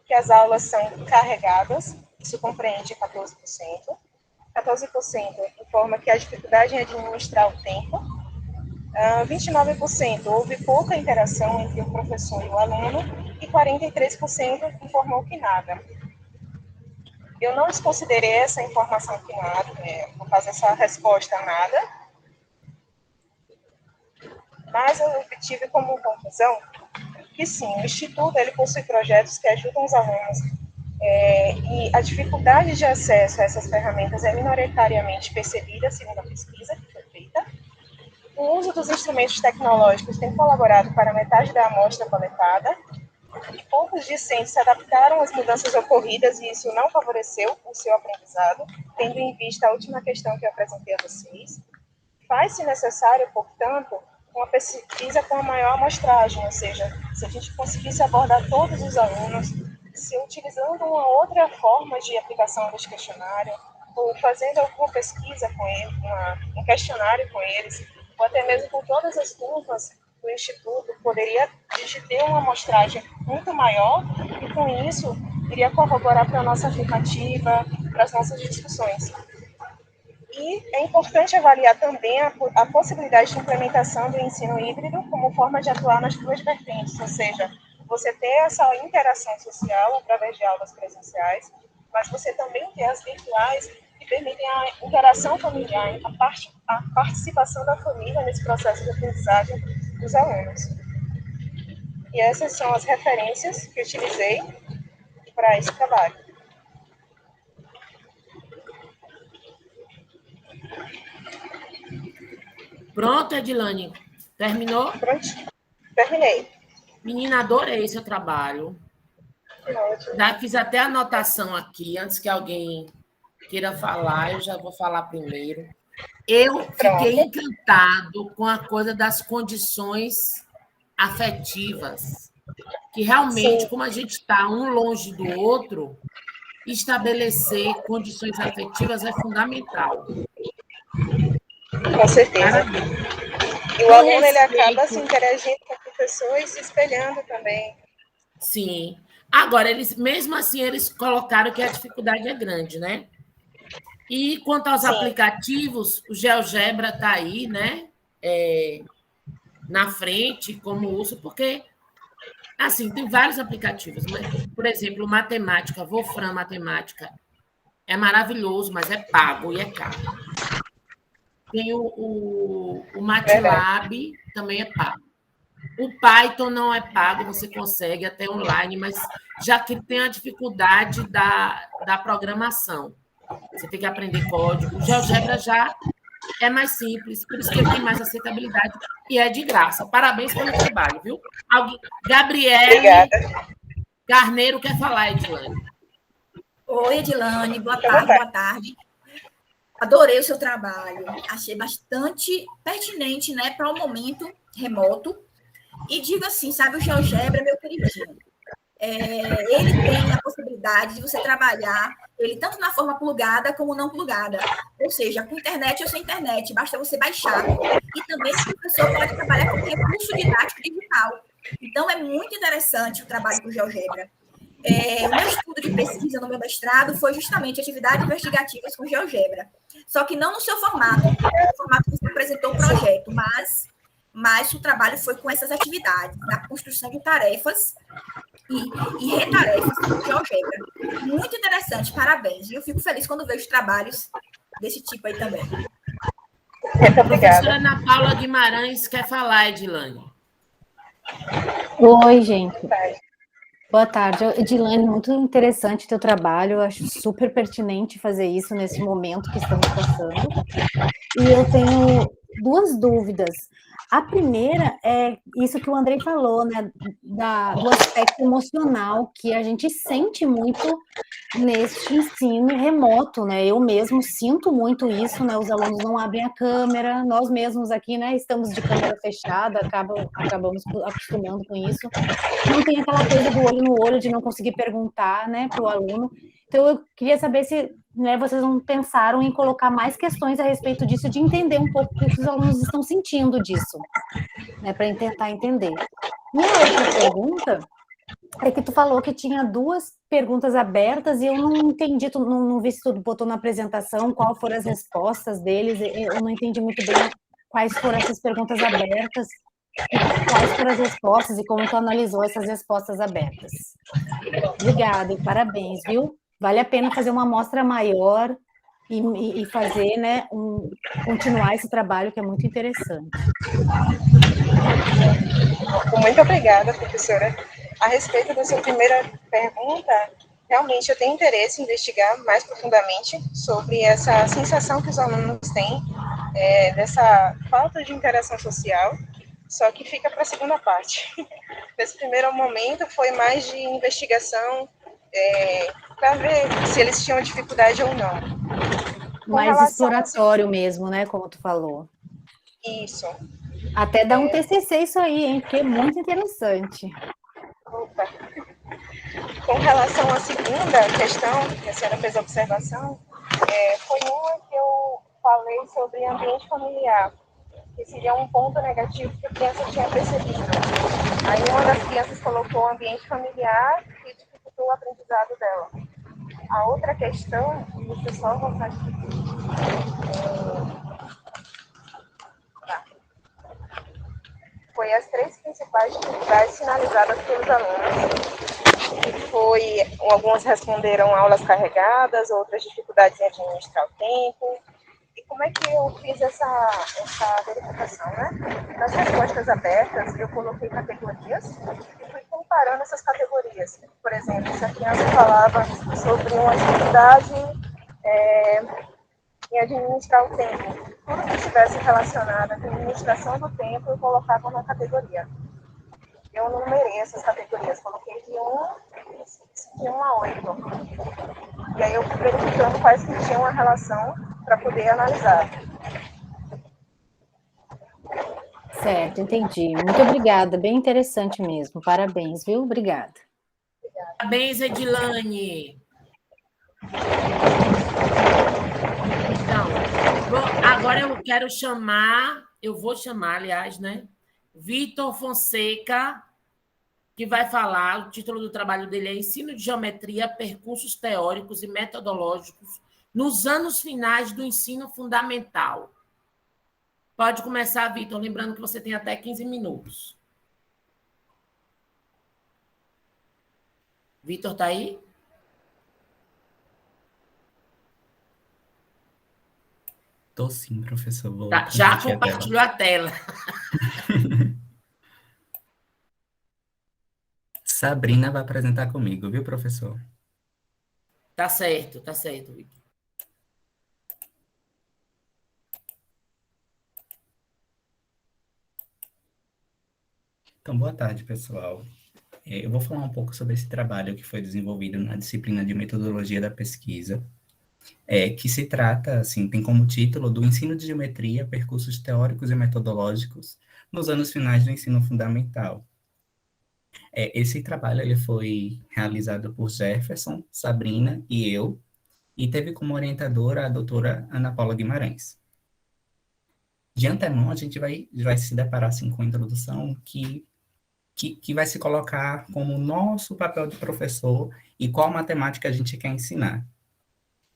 que as aulas são carregadas, isso compreende 14%. 14% informa que a dificuldade em administrar o tempo. 29% houve pouca interação entre o professor e o aluno, e 43% informou que nada. Eu não desconsiderei essa informação que nada, vou fazer essa resposta a nada, mas eu obtive como conclusão que sim, o Instituto ele possui projetos que ajudam os alunos e a dificuldade de acesso a essas ferramentas é minoritariamente percebida, segundo a pesquisa que foi feita. O uso dos instrumentos tecnológicos tem colaborado para metade da amostra coletada, e poucos discentes se adaptaram às mudanças ocorridas e isso não favoreceu o seu aprendizado, tendo em vista a última questão que eu apresentei a vocês. Faz-se necessário, portanto, uma pesquisa com a maior amostragem, ou seja, se a gente conseguisse abordar todos os alunos, se utilizando uma outra forma de aplicação desse questionário, ou fazendo alguma pesquisa com eles, um questionário com eles, ou até mesmo com todas as turmas do Instituto, poderia a gente ter uma amostragem muito maior e, com isso, iria corroborar para a nossa afirmativa, para as nossas discussões. E é importante avaliar também a possibilidade de implementação do ensino híbrido como forma de atuar nas duas vertentes, ou seja, você ter essa interação social através de aulas presenciais, mas você também ter as virtuais que permitem a interação familiar, a participação da família nesse processo de aprendizagem dos alunos. E essas são as referências que eu utilizei para esse trabalho. Pronto, Edilane? Terminou? Pronto. Terminei. Menina, adorei seu trabalho. Já fiz até anotação aqui, antes que alguém queira falar, eu já vou falar primeiro. Eu fiquei encantado com a coisa das condições afetivas, que realmente, como a gente está um longe do outro, estabelecer condições afetivas é fundamental. Com certeza. E o aluno ele acaba se interagindo com o professor e se espelhando também. Sim. Agora, mesmo assim, eles colocaram que a dificuldade é grande, né? E quanto aos aplicativos, o GeoGebra está aí, né? Na frente, como uso, porque, assim, tem vários aplicativos. Mas, por exemplo, Matemática, Wolfram Matemática, é maravilhoso, mas é pago e é caro. Tem o MATLAB, também é pago. O Python não é pago, você consegue até online, mas já que tem a dificuldade da programação. Você tem que aprender código. O GeoGebra já é mais simples, por isso que ele tem mais aceitabilidade e é de graça. Parabéns pelo trabalho, viu? Gabriele Carneiro quer falar, Edilane. Oi, Edilane, boa tarde. Adorei o seu trabalho, achei bastante pertinente, né, para o momento remoto. E digo assim, sabe, o GeoGebra, meu queridinho, ele tem a possibilidade de você trabalhar ele tanto na forma plugada como não plugada. Ou seja, com internet ou sem internet, basta você baixar. E também o professor pode trabalhar com recurso didático digital. Então, é muito interessante o trabalho com GeoGebra. O meu estudo de pesquisa no meu mestrado foi justamente atividades investigativas com GeoGebra. Só que não no seu formato, no formato que você apresentou o projeto, mas o trabalho foi com essas atividades, na construção de tarefas e retarefas com GeoGebra. Muito interessante, parabéns. E eu fico feliz quando vejo trabalhos desse tipo aí também. Muito A obrigada. professora Ana Paula Guimarães quer falar, Edilane. Oi, gente. Boa tarde. Edilane, muito interessante o teu trabalho, eu acho super pertinente fazer isso nesse momento que estamos passando. E eu tenho duas dúvidas. A primeira é isso que o Andrei falou, né, do aspecto emocional que a gente sente muito neste ensino remoto, né? Eu mesmo sinto muito isso, né? Os alunos não abrem a câmera, nós mesmos aqui, né, estamos de câmera fechada, acabamos acostumando com isso. Não tem aquela coisa do olho no olho de não conseguir perguntar, né, para o aluno. Então, eu queria saber se, né, vocês não pensaram em colocar mais questões a respeito disso, de entender um pouco o que os alunos estão sentindo disso, né, para tentar entender. E a outra pergunta é que tu falou que tinha duas perguntas abertas e eu não entendi, não vi se tu botou na apresentação qual foram as respostas deles, eu não entendi muito bem quais foram essas perguntas abertas e quais foram as respostas e como tu analisou essas respostas abertas. Obrigada e parabéns, viu? Vale a pena fazer uma amostra maior e fazer, né, continuar esse trabalho que é muito interessante. Muito obrigada, professora. A respeito da sua primeira pergunta, realmente eu tenho interesse em investigar mais profundamente sobre essa sensação que os alunos têm dessa falta de interação social, só que fica para a segunda parte. Nesse primeiro momento foi mais de investigação para ver se eles tinham dificuldade ou não. Mais exploratório mesmo, né, como tu falou. Isso. Até dar um TCC isso aí, hein, porque é muito interessante. Opa. Com relação à segunda questão, que a senhora fez a observação, foi uma que eu falei sobre ambiente familiar, que seria um ponto negativo que a criança tinha percebido. Aí uma das crianças colocou o ambiente familiar e dificultou o aprendizado dela. A outra questão, deixa eu só voltar aqui. Foi as três principais dificuldades sinalizadas pelos alunos. Alguns responderam aulas carregadas, outras dificuldades em administrar o tempo. E como é que eu fiz essa verificação, né? Nas respostas abertas, eu coloquei categorias e fui comparando essas categorias. Por exemplo, se a criança falava sobre uma dificuldade em administrar o tempo, tudo que estivesse relacionado com a administração do tempo, eu colocava na categoria. Eu numerei essas categorias, coloquei de 1 a 8. E aí eu fui verificando quais que tinham a relação para poder analisar. Certo, entendi. Muito obrigada, bem interessante mesmo. Parabéns, viu? Obrigada. Parabéns, Edilane. Então, agora eu vou chamar, aliás, né? Vitor Fonseca, que vai falar, o título do trabalho dele é Ensino de Geometria, Percursos Teóricos e Metodológicos nos anos finais do ensino fundamental. Pode começar, Vitor, lembrando que você tem até 15 minutos. Vitor, está aí? Tô sim, professor. Vou Tá, já transmitir compartilhou a tela. Sabrina vai apresentar comigo, viu, professor? Tá certo, Vitor. Então, boa tarde, pessoal. Eu vou falar um pouco sobre esse trabalho que foi desenvolvido na disciplina de metodologia da pesquisa. que se trata, assim, tem como título do Ensino de Geometria, Percursos Teóricos e Metodológicos nos anos finais do ensino fundamental. Esse trabalho ele foi realizado por Jefferson, Sabrina e eu, e teve como orientadora a doutora Ana Paula Guimarães. De antemão, a gente vai se deparar assim, com a introdução que vai se colocar como nosso papel de professor e qual matemática a gente quer ensinar.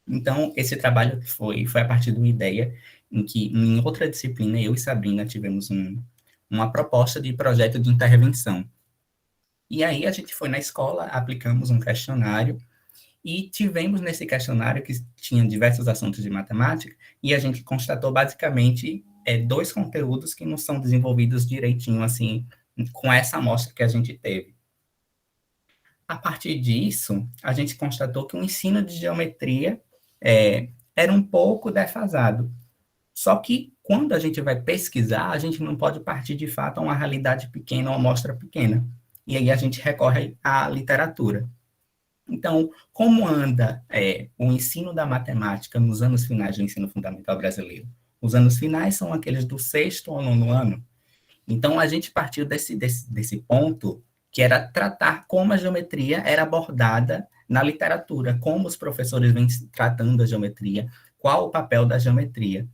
Então, esse trabalho foi a partir de uma ideia em que, em outra disciplina, eu e Sabrina tivemos uma proposta de projeto de intervenção. E aí a gente foi na escola, aplicamos um questionário, e tivemos nesse questionário que tinha diversos assuntos de matemática, e a gente constatou basicamente 2 conteúdos que não são desenvolvidos direitinho, assim, com essa amostra que a gente teve. A partir disso, a gente constatou que o ensino de geometria era um pouco defasado. Só que, quando a gente vai pesquisar, a gente não pode partir, de fato, a uma realidade pequena, uma amostra pequena. E aí a gente recorre à literatura. Então, como anda o ensino da matemática nos anos finais do ensino fundamental brasileiro? Os anos finais são aqueles do 6º ao 9º ano. Então, a gente partiu desse ponto, que era tratar como a geometria era abordada na literatura, como os professores vêm tratando a geometria, qual o papel da geometria.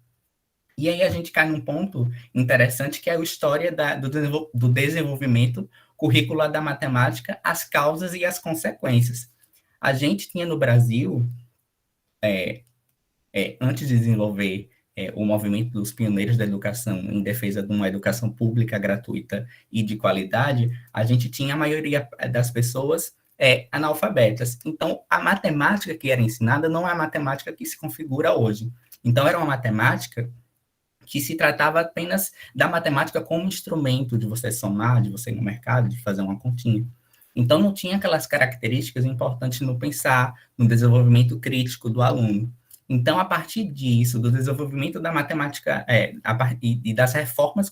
E aí a gente cai num ponto interessante, que é a história do desenvolvimento curricular da matemática, as causas e as consequências. A gente tinha no Brasil, antes de desenvolver o movimento dos pioneiros da educação em defesa de uma educação pública, gratuita e de qualidade, a gente tinha a maioria das pessoas analfabetas. Então, a matemática que era ensinada não é a matemática que se configura hoje. Então, era uma matemática que se tratava apenas da matemática como instrumento de você somar, de você ir no mercado, de fazer uma continha. Então, não tinha aquelas características importantes no pensar, no desenvolvimento crítico do aluno. Então, a partir disso, do desenvolvimento da matemática e das reformas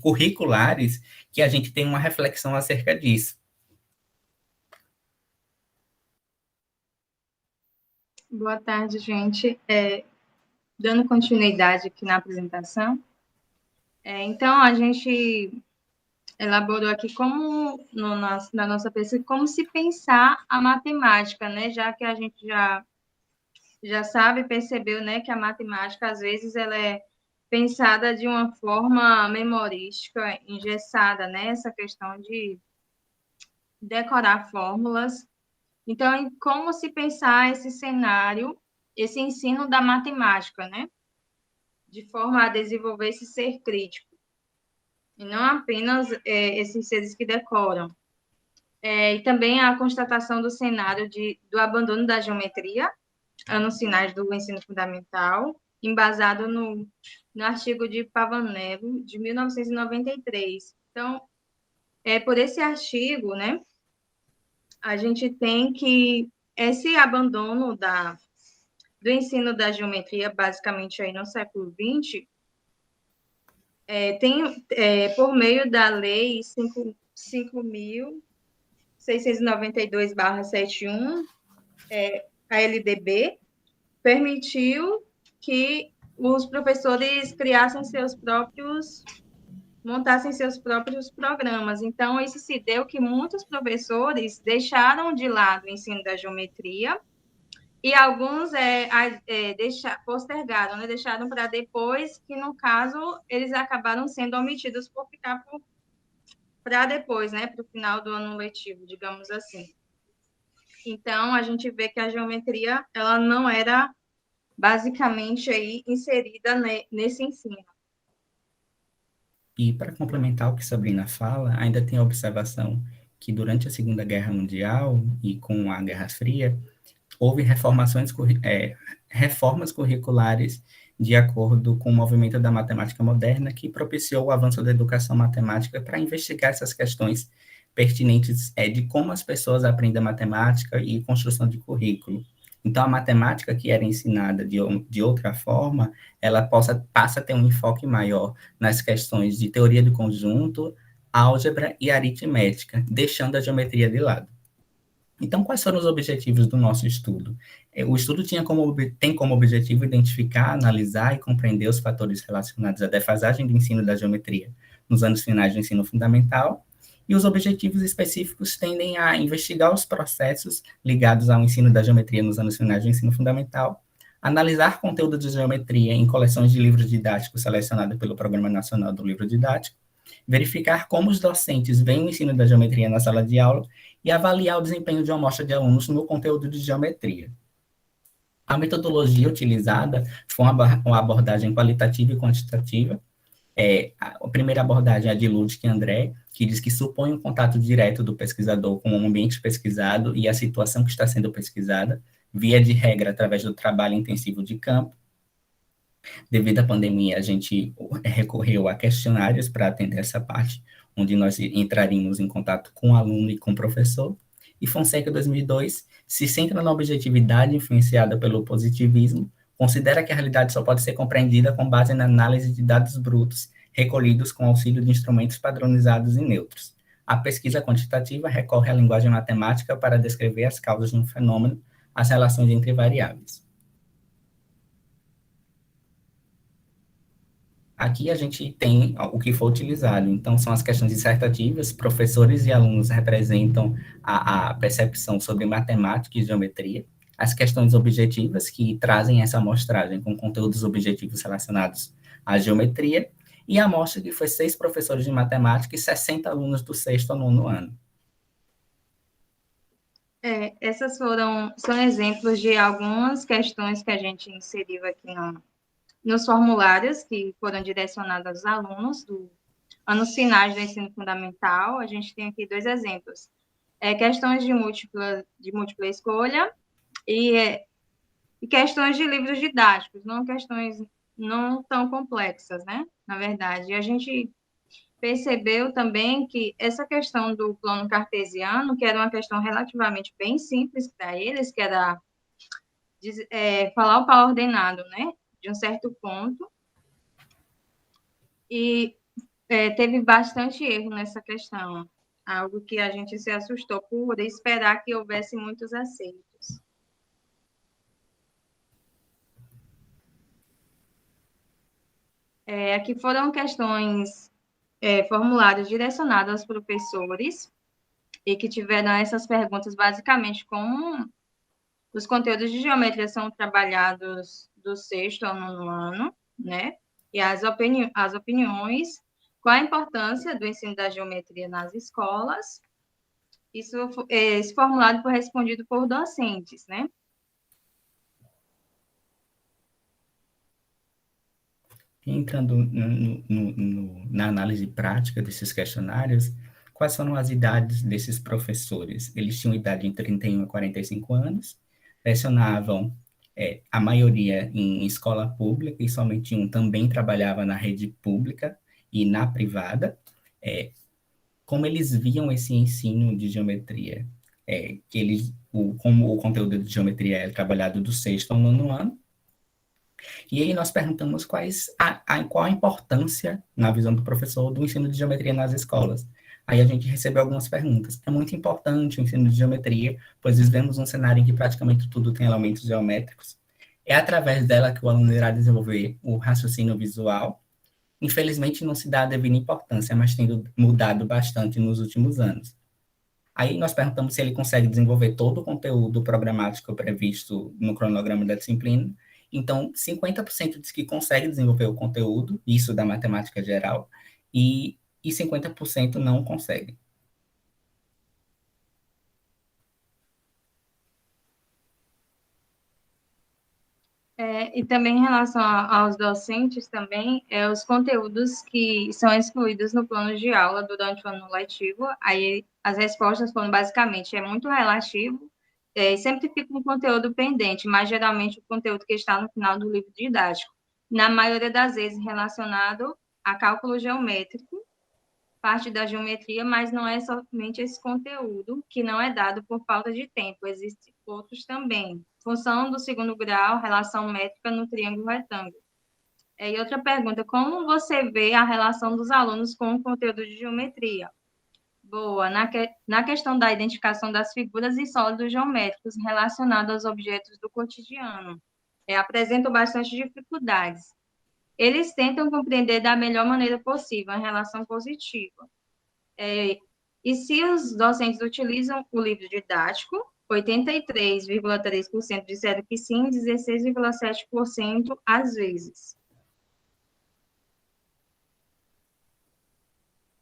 curriculares, que a gente tem uma reflexão acerca disso. Boa tarde, gente. Dando continuidade aqui na apresentação, então a gente elaborou aqui como, na nossa pesquisa, como se pensar a matemática, né? Já que a gente já sabe, percebeu, né, que a matemática, às vezes, ela é pensada de uma forma memorística, engessada, né? Essa questão de decorar fórmulas. Então, como se pensar esse cenário, esse ensino da matemática, né? De forma a desenvolver esse ser crítico. E não apenas esses seres que decoram. E também a constatação do cenário do abandono da geometria, anos finais do ensino fundamental, embasado no artigo de Pavanello, de 1993. Então, por esse artigo, né, a gente tem que esse abandono do ensino da geometria, basicamente aí no século XX, tem, por meio da Lei 5.692/71, a LDB, permitiu que os professores montassem seus próprios programas. Então, isso se deu que muitos professores deixaram de lado o ensino da geometria e alguns postergaram, né? Deixaram para depois, que, no caso, eles acabaram sendo omitidos por ficar para depois, né? Para o final do ano letivo, digamos assim. Então, a gente vê que a geometria ela não era basicamente aí inserida nesse ensino. E para complementar o que Sabrina fala, ainda tem a observação que durante a Segunda Guerra Mundial e com a Guerra Fria, houve reformas curriculares de acordo com o movimento da matemática moderna, que propiciou o avanço da educação matemática para investigar essas questões pertinentes de como as pessoas aprendem matemática e construção de currículo. Então, a matemática que era ensinada de outra forma, ela passa a ter um enfoque maior nas questões de teoria do conjunto, álgebra e aritmética, deixando a geometria de lado. Então, quais foram os objetivos do nosso estudo? O estudo tem como objetivo identificar, analisar e compreender os fatores relacionados à defasagem do ensino da geometria nos anos finais do ensino fundamental, e os objetivos específicos tendem a investigar os processos ligados ao ensino da geometria nos anos finais do ensino fundamental, analisar conteúdo de geometria em coleções de livros didáticos selecionados pelo Programa Nacional do Livro Didático, verificar como os docentes veem o ensino da geometria na sala de aula e avaliar o desempenho de uma amostra de alunos no conteúdo de geometria. A metodologia utilizada foi uma abordagem qualitativa e quantitativa. A primeira abordagem é a de Ludwig e André, que diz que supõe um contato direto do pesquisador com o ambiente pesquisado e a situação que está sendo pesquisada, via de regra através do trabalho intensivo de campo. Devido à pandemia, a gente recorreu a questionários para atender essa parte, onde nós entraríamos em contato com o aluno e com o professor. E Fonseca, 2002, se centra na objetividade influenciada pelo positivismo, considera que a realidade só pode ser compreendida com base na análise de dados brutos, recolhidos com auxílio de instrumentos padronizados e neutros. A pesquisa quantitativa recorre à linguagem matemática para descrever as causas de um fenômeno, as relações entre variáveis. Aqui a gente tem o que foi utilizado, então são as questões dissertativas, professores e alunos representam a percepção sobre matemática e geometria, as questões objetivas, que trazem essa amostragem com conteúdos objetivos relacionados à geometria, e a amostra que foi 6 professores de matemática e 60 alunos do 6º ao 9º ano. Essas são exemplos de algumas questões que a gente inseriu aqui nos formulários que foram direcionados aos alunos do anos finais do ensino fundamental. A gente tem aqui 2 exemplos. Questões de múltipla escolha e questões de livros didáticos, não questões não tão complexas, né? Na verdade, a gente percebeu também que essa questão do plano cartesiano, que era uma questão relativamente bem simples para eles, que era falar o par ordenado, né? De um certo ponto, e teve bastante erro nessa questão, algo que a gente se assustou por esperar que houvesse muitos acertos. Aqui foram questões formuladas direcionadas aos professores e que tiveram essas perguntas basicamente como os conteúdos de geometria são trabalhados do 6º ao 9º ano, né? E as opiniões, qual a importância do ensino da geometria nas escolas. Esse formulado foi respondido por docentes, né? Entrando na análise prática desses questionários, quais foram as idades desses professores? Eles tinham idade entre 31 a 45 anos, lecionavam a maioria em escola pública, e somente um também trabalhava na rede pública e na privada. Como eles viam esse ensino de geometria? Como o conteúdo de geometria é trabalhado do 6º ao 9º ano. E aí nós perguntamos qual a importância, na visão do professor, do ensino de geometria nas escolas. Aí a gente recebeu algumas perguntas. É muito importante o ensino de geometria, pois vivemos um cenário em que praticamente tudo tem elementos geométricos. É através dela que o aluno irá desenvolver o raciocínio visual. Infelizmente, não se dá a devida importância, mas tem mudado bastante nos últimos anos. Aí nós perguntamos se ele consegue desenvolver todo o conteúdo programático previsto no cronograma da disciplina. Então, 50% diz que consegue desenvolver o conteúdo, isso da matemática geral, e 50% não consegue. E também em relação aos docentes também, os conteúdos que são excluídos no plano de aula durante o ano letivo, aí as respostas foram basicamente, muito relativo, sempre fica um conteúdo pendente, mas geralmente o conteúdo que está no final do livro didático, na maioria das vezes relacionado a cálculo geométrico, parte da geometria, mas não é somente esse conteúdo, que não é dado por falta de tempo, existem outros também. Função do 2º grau, relação métrica no triângulo retângulo. E outra pergunta, como você vê a relação dos alunos com o conteúdo de geometria? Boa. Na questão da identificação das figuras e sólidos geométricos relacionados aos objetos do cotidiano, apresentam bastante dificuldades. Eles tentam compreender da melhor maneira possível a relação positiva. E se os docentes utilizam o livro didático, 83,3% disseram que sim, 16,7% às vezes.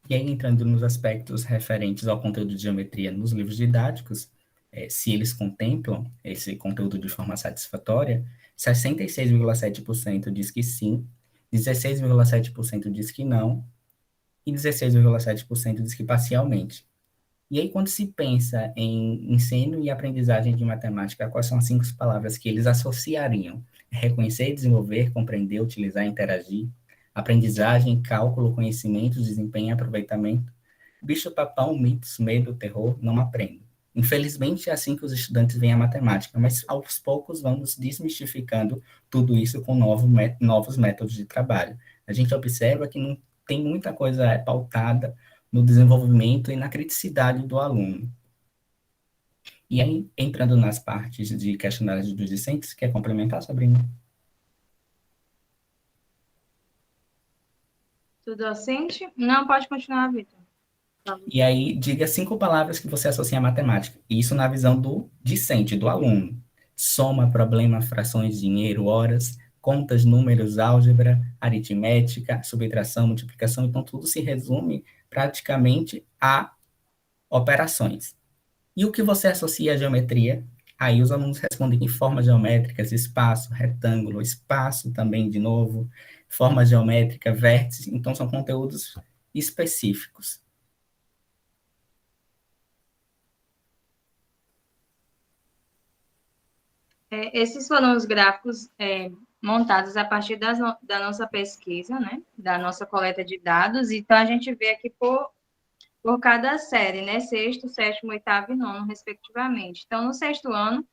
E aí, entrando nos aspectos referentes ao conteúdo de geometria nos livros didáticos, se eles contemplam esse conteúdo de forma satisfatória, 66,7% diz que sim, 16,7% diz que não, e 16,7% diz que parcialmente. E aí, quando se pensa em ensino e aprendizagem de matemática, quais são as 5 palavras que eles associariam? Reconhecer, desenvolver, compreender, utilizar, interagir, aprendizagem, cálculo, conhecimento, desempenho e aproveitamento. Bicho-papão, mitos, medo, terror, não aprendo. Infelizmente, é assim que os estudantes veem a matemática, mas aos poucos vamos desmistificando tudo isso com novos métodos de trabalho. A gente observa que não tem muita coisa pautada no desenvolvimento e na criticidade do aluno. E aí, entrando nas partes de questionários dos discentes, quer complementar, Sabrina? Do docente? Não, pode continuar, Vitor. E aí, diga 5 palavras que você associa à matemática. Isso na visão do discente, do aluno. Soma, problema, frações, dinheiro, horas, contas, números, álgebra, aritmética, subtração, multiplicação. Então, tudo se resume praticamente a operações. E o que você associa à geometria? Aí os alunos respondem em formas geométricas, espaço, retângulo, espaço também, de novo, forma geométrica, vértices. Então, são conteúdos específicos. Esses foram os gráficos montados a partir da nossa pesquisa, né? Da nossa coleta de dados. Então, a gente vê aqui por cada série, né? 6º, 7º, 8º e 9º, respectivamente. Então, no 6º ano,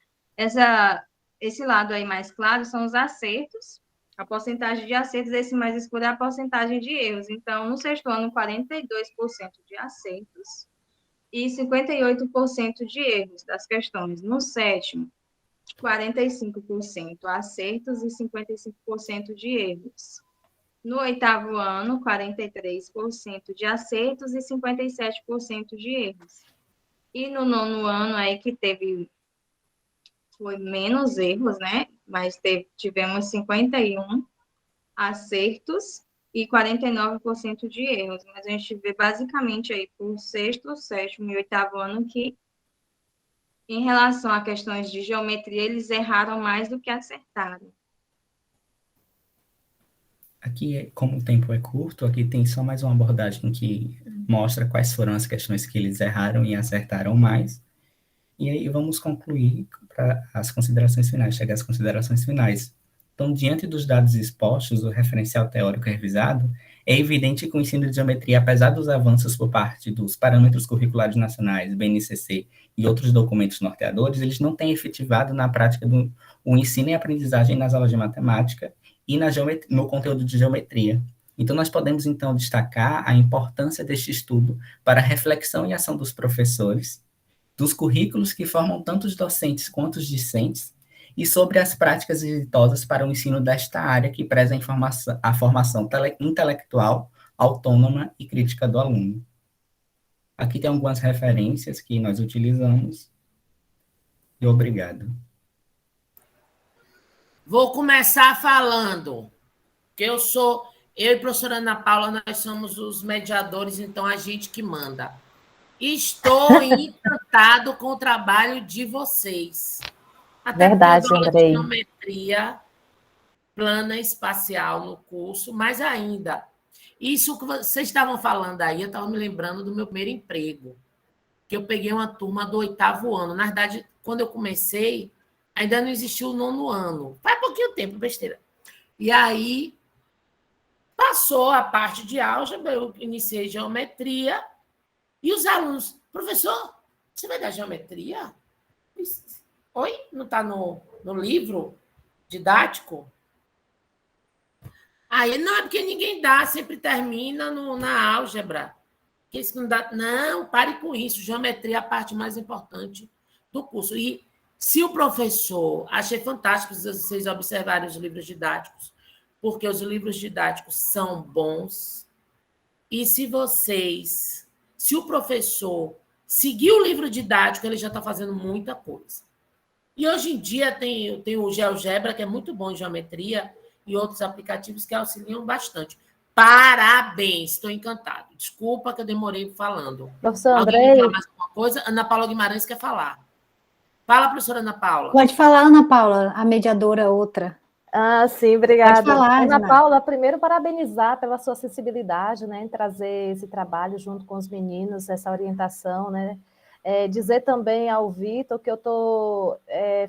esse lado aí mais claro são os acertos, a porcentagem de acertos, esse mais escuro é a porcentagem de erros. Então, no 6º ano, 42% de acertos e 58% de erros das questões. No 7º, 45% acertos e 55% de erros. No 8º ano, 43% de acertos e 57% de erros. E no 9º ano, aí que foi menos erros, né? Mas tivemos 51 acertos e 49% de erros. Mas a gente vê basicamente aí por 6º, 7º e 8º ano que, em relação a questões de geometria, eles erraram mais do que acertaram. Aqui, como o tempo é curto, aqui tem só mais uma abordagem que mostra quais foram as questões que eles erraram e acertaram mais. E aí vamos concluir para as considerações finais, chegar às considerações finais. Então, diante dos dados expostos, o referencial teórico revisado, é evidente que o ensino de geometria, apesar dos avanços por parte dos parâmetros curriculares nacionais, BNCC e outros documentos norteadores, eles não têm efetivado na prática o ensino e aprendizagem nas aulas de matemática e no conteúdo de geometria. Então, nós podemos, então, destacar a importância deste estudo para a reflexão e ação dos professores, dos currículos que formam tanto os docentes quanto os discentes, e sobre as práticas exitosas para o ensino desta área que preza a formação intelectual, autônoma e crítica do aluno. Aqui tem algumas referências que nós utilizamos. E obrigado. Vou começar falando que eu e a professora Ana Paula, nós somos os mediadores, então a gente que manda. Estou encantado com o trabalho de vocês. Até Verdade, Andrei. Geometria plana espacial no curso, mas ainda, isso que vocês estavam falando aí, eu estava me lembrando do meu primeiro emprego, que eu peguei uma turma do 8º ano. Na verdade, quando eu comecei, ainda não existia o 9º ano. Faz pouquinho tempo, besteira. E aí, passou a parte de álgebra, eu iniciei geometria, e os alunos, professor, você vai dar geometria? Oi? Não está no livro didático? Aí, não, é porque ninguém dá, sempre termina na álgebra. que isso não dá. Não, pare com isso. Geometria é a parte mais importante do curso. E se o professor... Achei fantástico vocês observarem os livros didáticos, porque os livros didáticos são bons. E se o professor seguir o livro didático, ele já está fazendo muita coisa. E hoje em dia tem o GeoGebra, que é muito bom em geometria, e outros aplicativos que auxiliam bastante. Parabéns, estou encantado. Desculpa que eu demorei falando. Professor Alguém Andrei. quer falar mais alguma coisa? Ana Paula Guimarães quer falar. Fala, professora Ana Paula. Pode falar, Ana Paula, a mediadora outra. Sim, obrigada. Pode falar, Ana Dina. Paula, primeiro parabenizar pela sua sensibilidade, né, em trazer esse trabalho junto com os meninos, essa orientação, né? Dizer também ao Vitor que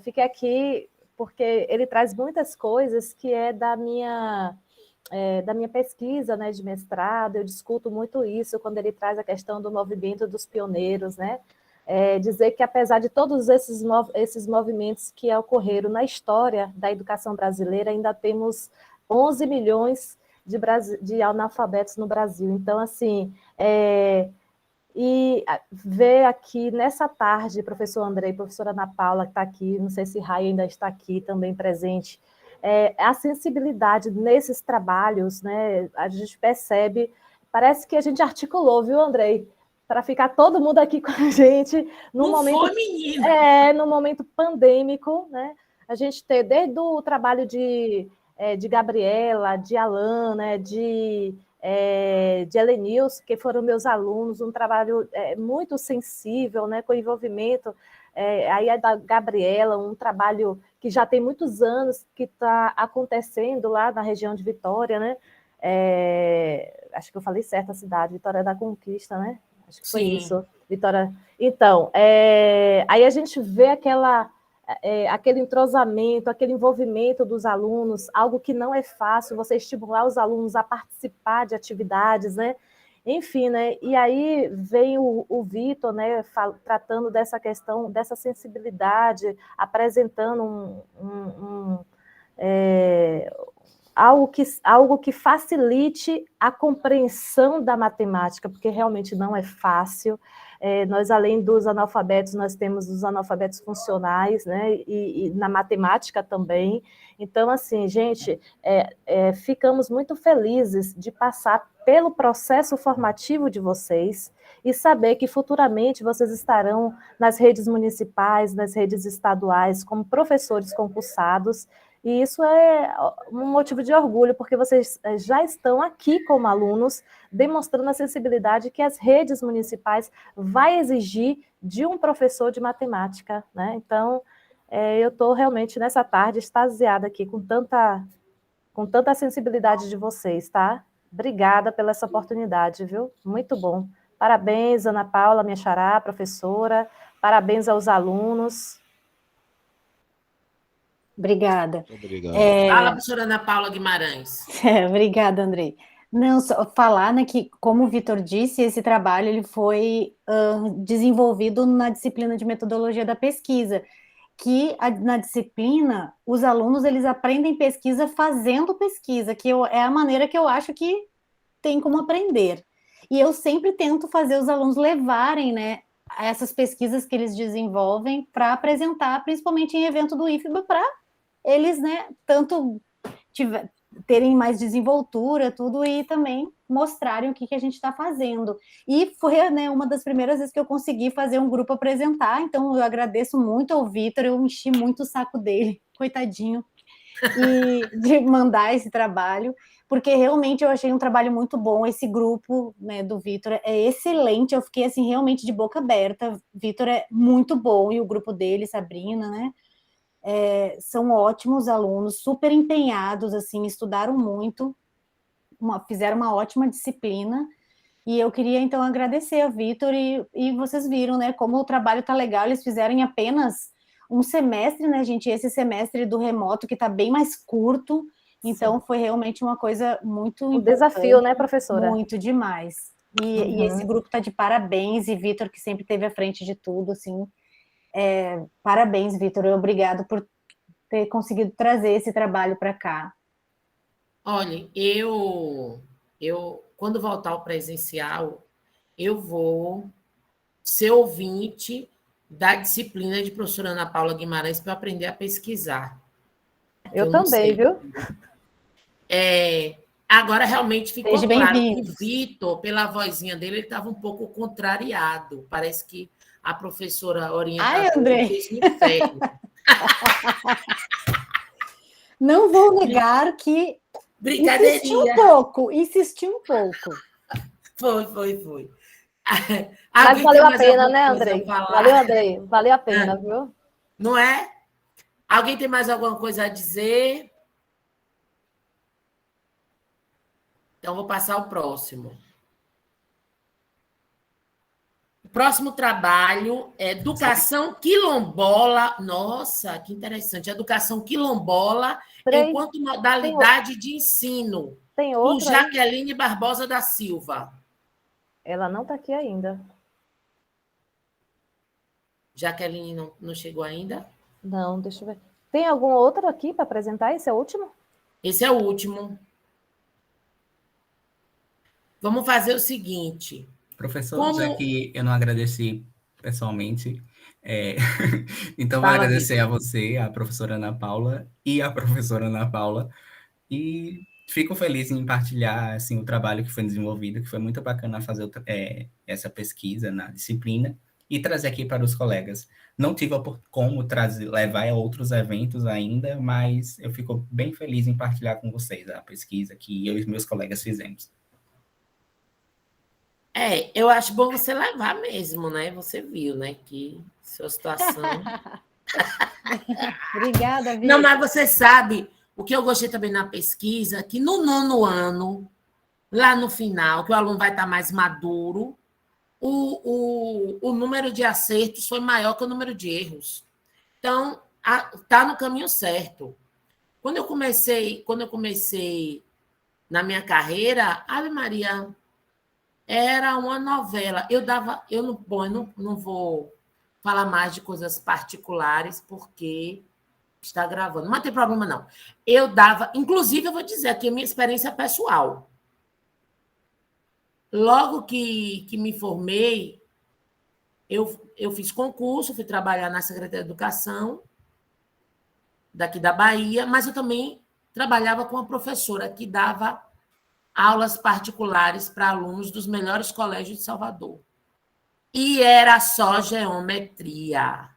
fiquei aqui porque ele traz muitas coisas que é da minha pesquisa, né, de mestrado. Eu discuto muito isso quando ele traz a questão do movimento dos pioneiros, né? Dizer que, apesar de todos esses movimentos que ocorreram na história da educação brasileira, ainda temos 11 milhões de analfabetos no Brasil. Então, assim, e ver aqui nessa tarde, professor Andrei, professora Ana Paula, que está aqui, não sei se Raia ainda está aqui também presente, a sensibilidade nesses trabalhos, né? A gente percebe, parece que a gente articulou, viu, Andrei? Para ficar todo mundo aqui com a gente no momento pandêmico, né? A gente ter desde o trabalho de Gabriela, de Alan, né? de Helenilson, que foram meus alunos, um trabalho muito sensível, né? Com envolvimento aí é da Gabriela, um trabalho que já tem muitos anos que está acontecendo lá na região de Vitória, né? Acho que eu falei certo a cidade, Vitória da Conquista, né? Acho que foi isso, Vitória. Então, aí a gente vê aquele entrosamento, aquele envolvimento dos alunos, algo que não é fácil, você estimular os alunos a participar de atividades, né? Enfim, né? E aí vem o Vitor, né, tratando dessa questão, dessa sensibilidade, apresentando algo que facilite a compreensão da matemática, porque realmente não é fácil. Nós, além dos analfabetos, nós temos os analfabetos funcionais, né, e na matemática também. Então, assim, gente, ficamos muito felizes de passar pelo processo formativo de vocês e saber que futuramente vocês estarão nas redes municipais, nas redes estaduais, como professores concursados. E isso é um motivo de orgulho, porque vocês já estão aqui como alunos, demonstrando a sensibilidade que as redes municipais vai exigir de um professor de matemática, né? Então, eu estou realmente nessa tarde extasiada aqui com tanta sensibilidade de vocês, tá? Obrigada pela essa oportunidade, viu? Muito bom. Parabéns, Ana Paula, minha xará, professora. Parabéns aos alunos. Obrigada. Obrigado. Fala, professora Ana Paula Guimarães. Obrigada, Andrei. Não, só falar, né, que, como o Vitor disse, esse trabalho ele foi desenvolvido na disciplina de metodologia da pesquisa, que na disciplina, os alunos eles aprendem pesquisa fazendo pesquisa, que é a maneira que eu acho que tem como aprender. E eu sempre tento fazer os alunos levarem, né, essas pesquisas que eles desenvolvem para apresentar, principalmente em evento do IFBA, para eles, né, tanto terem mais desenvoltura, tudo, e também mostrarem o que a gente está fazendo. E foi, né, uma das primeiras vezes que eu consegui fazer um grupo apresentar, então eu agradeço muito ao Vitor, eu enchi muito o saco dele, coitadinho, e de mandar esse trabalho, porque realmente eu achei um trabalho muito bom. Esse grupo, né, do Vitor é excelente, eu fiquei assim realmente de boca aberta. Vitor é muito bom, e o grupo dele, Sabrina, né, são ótimos alunos, super empenhados, assim, estudaram muito, fizeram uma ótima disciplina, e eu queria então agradecer a Vitor, e vocês viram, né, como o trabalho tá legal. Eles fizeram em apenas um semestre, né, gente, esse semestre do remoto que tá bem mais curto. Então, foi realmente uma coisa muito importante. Desafio, né, professora? Muito demais. E esse grupo está de parabéns, e Vitor, que sempre esteve à frente de tudo, assim. Parabéns, Vitor. Obrigado por ter conseguido trazer esse trabalho para cá. Olha, eu quando voltar ao presencial, eu vou ser ouvinte da disciplina de professora Ana Paula Guimarães para aprender a pesquisar. Eu também, viu? Agora, realmente ficou Seja claro que o bem-vindo. Vitor, pela vozinha dele, ele estava um pouco contrariado. Parece que a professora orientadora Andrei. fez um inferno. Não vou negar que insisti um Brincadeirinha. pouco. Foi. Mas Alguém tem valeu a mais pena, alguma né, coisa a Andrei? falar? Valeu, Andrei. Valeu a pena, viu? Não é? Alguém tem mais alguma coisa a dizer? Então, vou passar ao próximo. O próximo trabalho é Educação Quilombola. Nossa, que interessante. Educação Quilombola enquanto modalidade de ensino. Tem Com outro aí? Jaqueline Barbosa da Silva. Ela não está aqui ainda. Jaqueline não chegou ainda? Não, deixa eu ver. Tem algum outro aqui para apresentar? Esse é o último? Esse é o último. Vamos fazer o seguinte. Professor, já que eu não agradeci pessoalmente, então vou Fala, agradecer Vitor. a você, a professora Ana Paula e a professora Ana Paula, e fico feliz em partilhar assim, o trabalho que foi desenvolvido, que foi muito bacana fazer essa pesquisa na disciplina e trazer aqui para os colegas. Não tive como levar a outros eventos ainda, mas eu fico bem feliz em partilhar com vocês a pesquisa que eu e meus colegas fizemos. Eu acho bom você levar mesmo, né? Você viu, né? Que sua situação. Obrigada, Vitor. Não, mas você sabe, o que eu gostei também na pesquisa, que no 9º ano, lá no final, que o aluno vai estar mais maduro, o número de acertos foi maior que o número de erros. Então, está no caminho certo. Quando eu comecei na minha carreira, Ave Maria, era uma novela. Eu não vou falar mais de coisas particulares, porque está gravando. Mas não tem problema, não. Inclusive, eu vou dizer aqui a minha experiência pessoal. Logo que me formei, eu fiz concurso, fui trabalhar na Secretaria de Educação, daqui da Bahia, mas eu também trabalhava com uma professora que dava aulas particulares para alunos dos melhores colégios de Salvador. E era só geometria.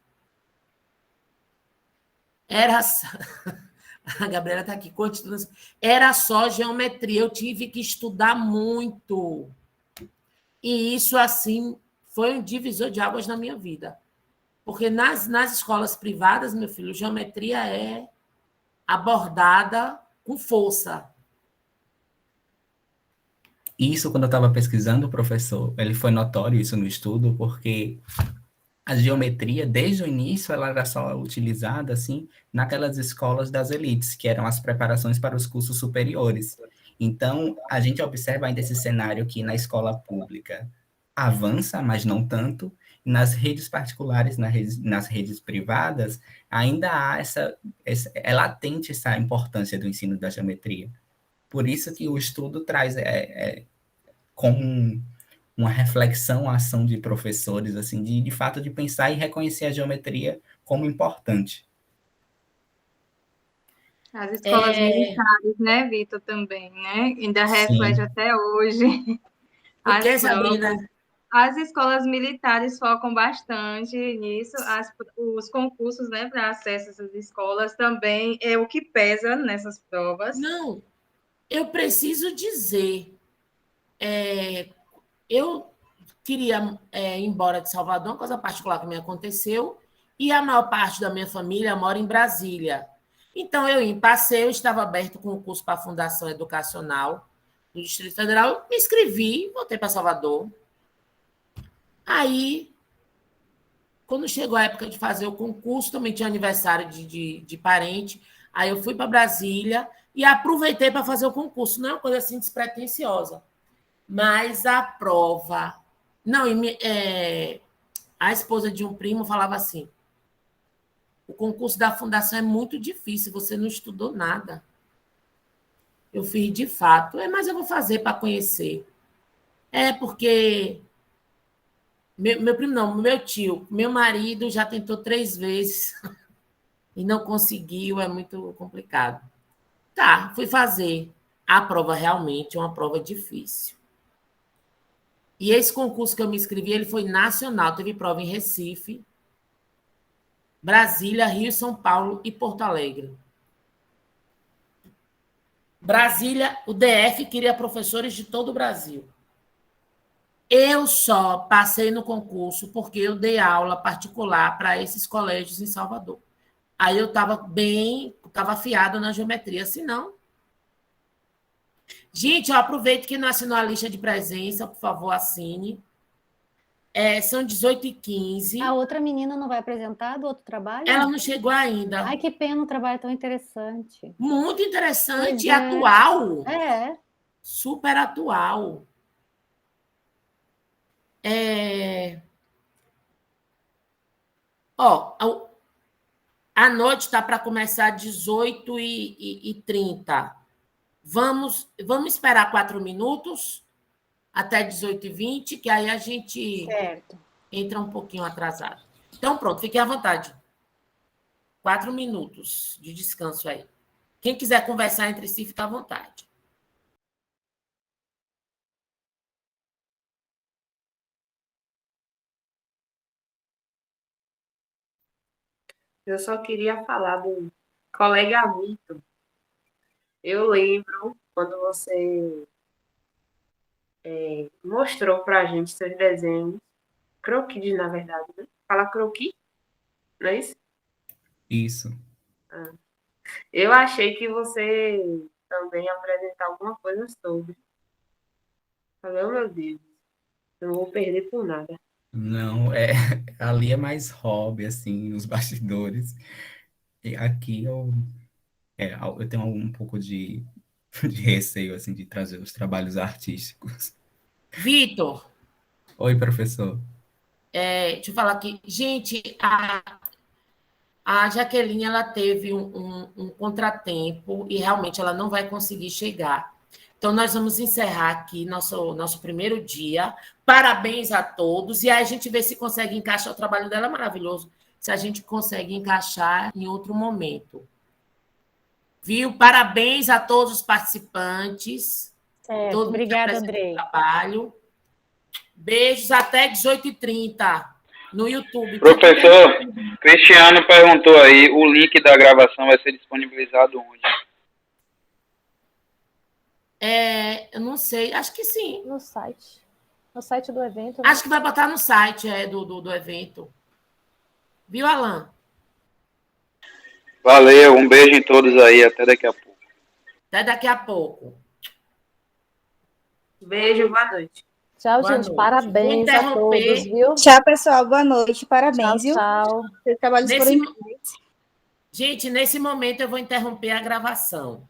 A Gabriela está aqui, continua. Era só geometria. Eu tive que estudar muito. E isso, assim, foi um divisor de águas na minha vida. Porque nas escolas privadas, meu filho, geometria é abordada com força. Isso, quando eu estava pesquisando, professor, ele foi notório isso no estudo, porque a geometria, desde o início, ela era só utilizada, assim, naquelas escolas das elites, que eram as preparações para os cursos superiores. Então, a gente observa ainda esse cenário que na escola pública avança, mas não tanto, e nas redes particulares, nas redes privadas, ainda há é latente essa importância do ensino da geometria. Por isso que o estudo traz como uma reflexão, a ação de professores, assim, de fato, de pensar e reconhecer a geometria como importante. As escolas militares, né, Vitor, também, né? Ainda reflete até hoje. O que, Sabrina? As escolas militares focam bastante nisso, os concursos, né, para acesso a essas escolas também é o que pesa nessas provas. Não, eu preciso dizer, eu queria ir embora de Salvador, uma coisa particular que me aconteceu, e a maior parte da minha família mora em Brasília. Então, eu em passeio, estava aberto com o curso para a Fundação Educacional do Distrito Federal, eu me inscrevi, voltei para Salvador. Aí, quando chegou a época de fazer o concurso, também tinha aniversário de parente, aí eu fui para Brasília e aproveitei para fazer o concurso. Não é uma coisa assim despretensiosa, mas a prova... Não, a esposa de um primo falava assim, o concurso da fundação é muito difícil, você não estudou nada. Eu fiz de fato, mas eu vou fazer para conhecer. Porque Meu primo não, meu tio. Meu marido já tentou 3 vezes e não conseguiu, é muito complicado. Tá, fui fazer. A prova realmente é uma prova difícil. E esse concurso que eu me inscrevi, ele foi nacional. Teve prova em Recife, Brasília, Rio, São Paulo e Porto Alegre. Brasília, o DF queria professores de todo o Brasil. Eu só passei no concurso porque eu dei aula particular para esses colégios em Salvador. Aí eu estava afiada na geometria, senão... Gente, eu aproveito que não assinou a lista de presença, por favor, assine. São 18h15. A outra menina não vai apresentar do outro trabalho? Ela não chegou ainda. Ai, que pena, um trabalho tão interessante. Muito interessante e Pois é. atual. É. Super atual. A noite está para começar às 18h30. Vamos esperar 4 minutos até 18h20, que aí a gente entra um pouquinho atrasado. Então, pronto, fiquem à vontade. 4 minutos de descanso aí. Quem quiser conversar entre si, fica à vontade. Eu só queria falar do colega Vitor. Eu lembro quando você mostrou para a gente seus desenhos, croquis, na verdade, né? Fala croquis, não é isso? Isso. Eu achei que você também ia apresentar alguma coisa sobre. Falei, oh, meu Deus, eu não vou perder por nada. Não, ali é mais hobby, assim, nos bastidores. E aqui eu tenho um pouco de receio, assim, de trazer os trabalhos artísticos. Vitor, Oi, professor. deixa eu falar aqui. Gente, a Jaqueline ela teve um contratempo e realmente ela não vai conseguir chegar. Então, nós vamos encerrar aqui nosso primeiro dia. Parabéns a todos. E aí a gente vê se consegue encaixar. O trabalho dela é maravilhoso. Se a gente consegue encaixar em outro momento. Viu? Parabéns a todos os participantes. Certo. Obrigada, Andrei. Trabalho. Beijos até 18h30 no YouTube. Professor, Cristiano perguntou aí, o link da gravação vai ser disponibilizado onde? Eu não sei, acho que sim. No site. No site do evento. Né? Acho que vai botar no site do evento. Viu, Alan? Valeu, um beijo em todos aí, até daqui a pouco. Até daqui a pouco. Beijo, boa noite. Tchau, Boa gente. noite. Parabéns Vou a todos, interromper. viu? Tchau, pessoal. Boa noite. Parabéns, viu? Tchau. Seus trabalhos foram incríveis. Gente, nesse momento eu vou interromper a gravação.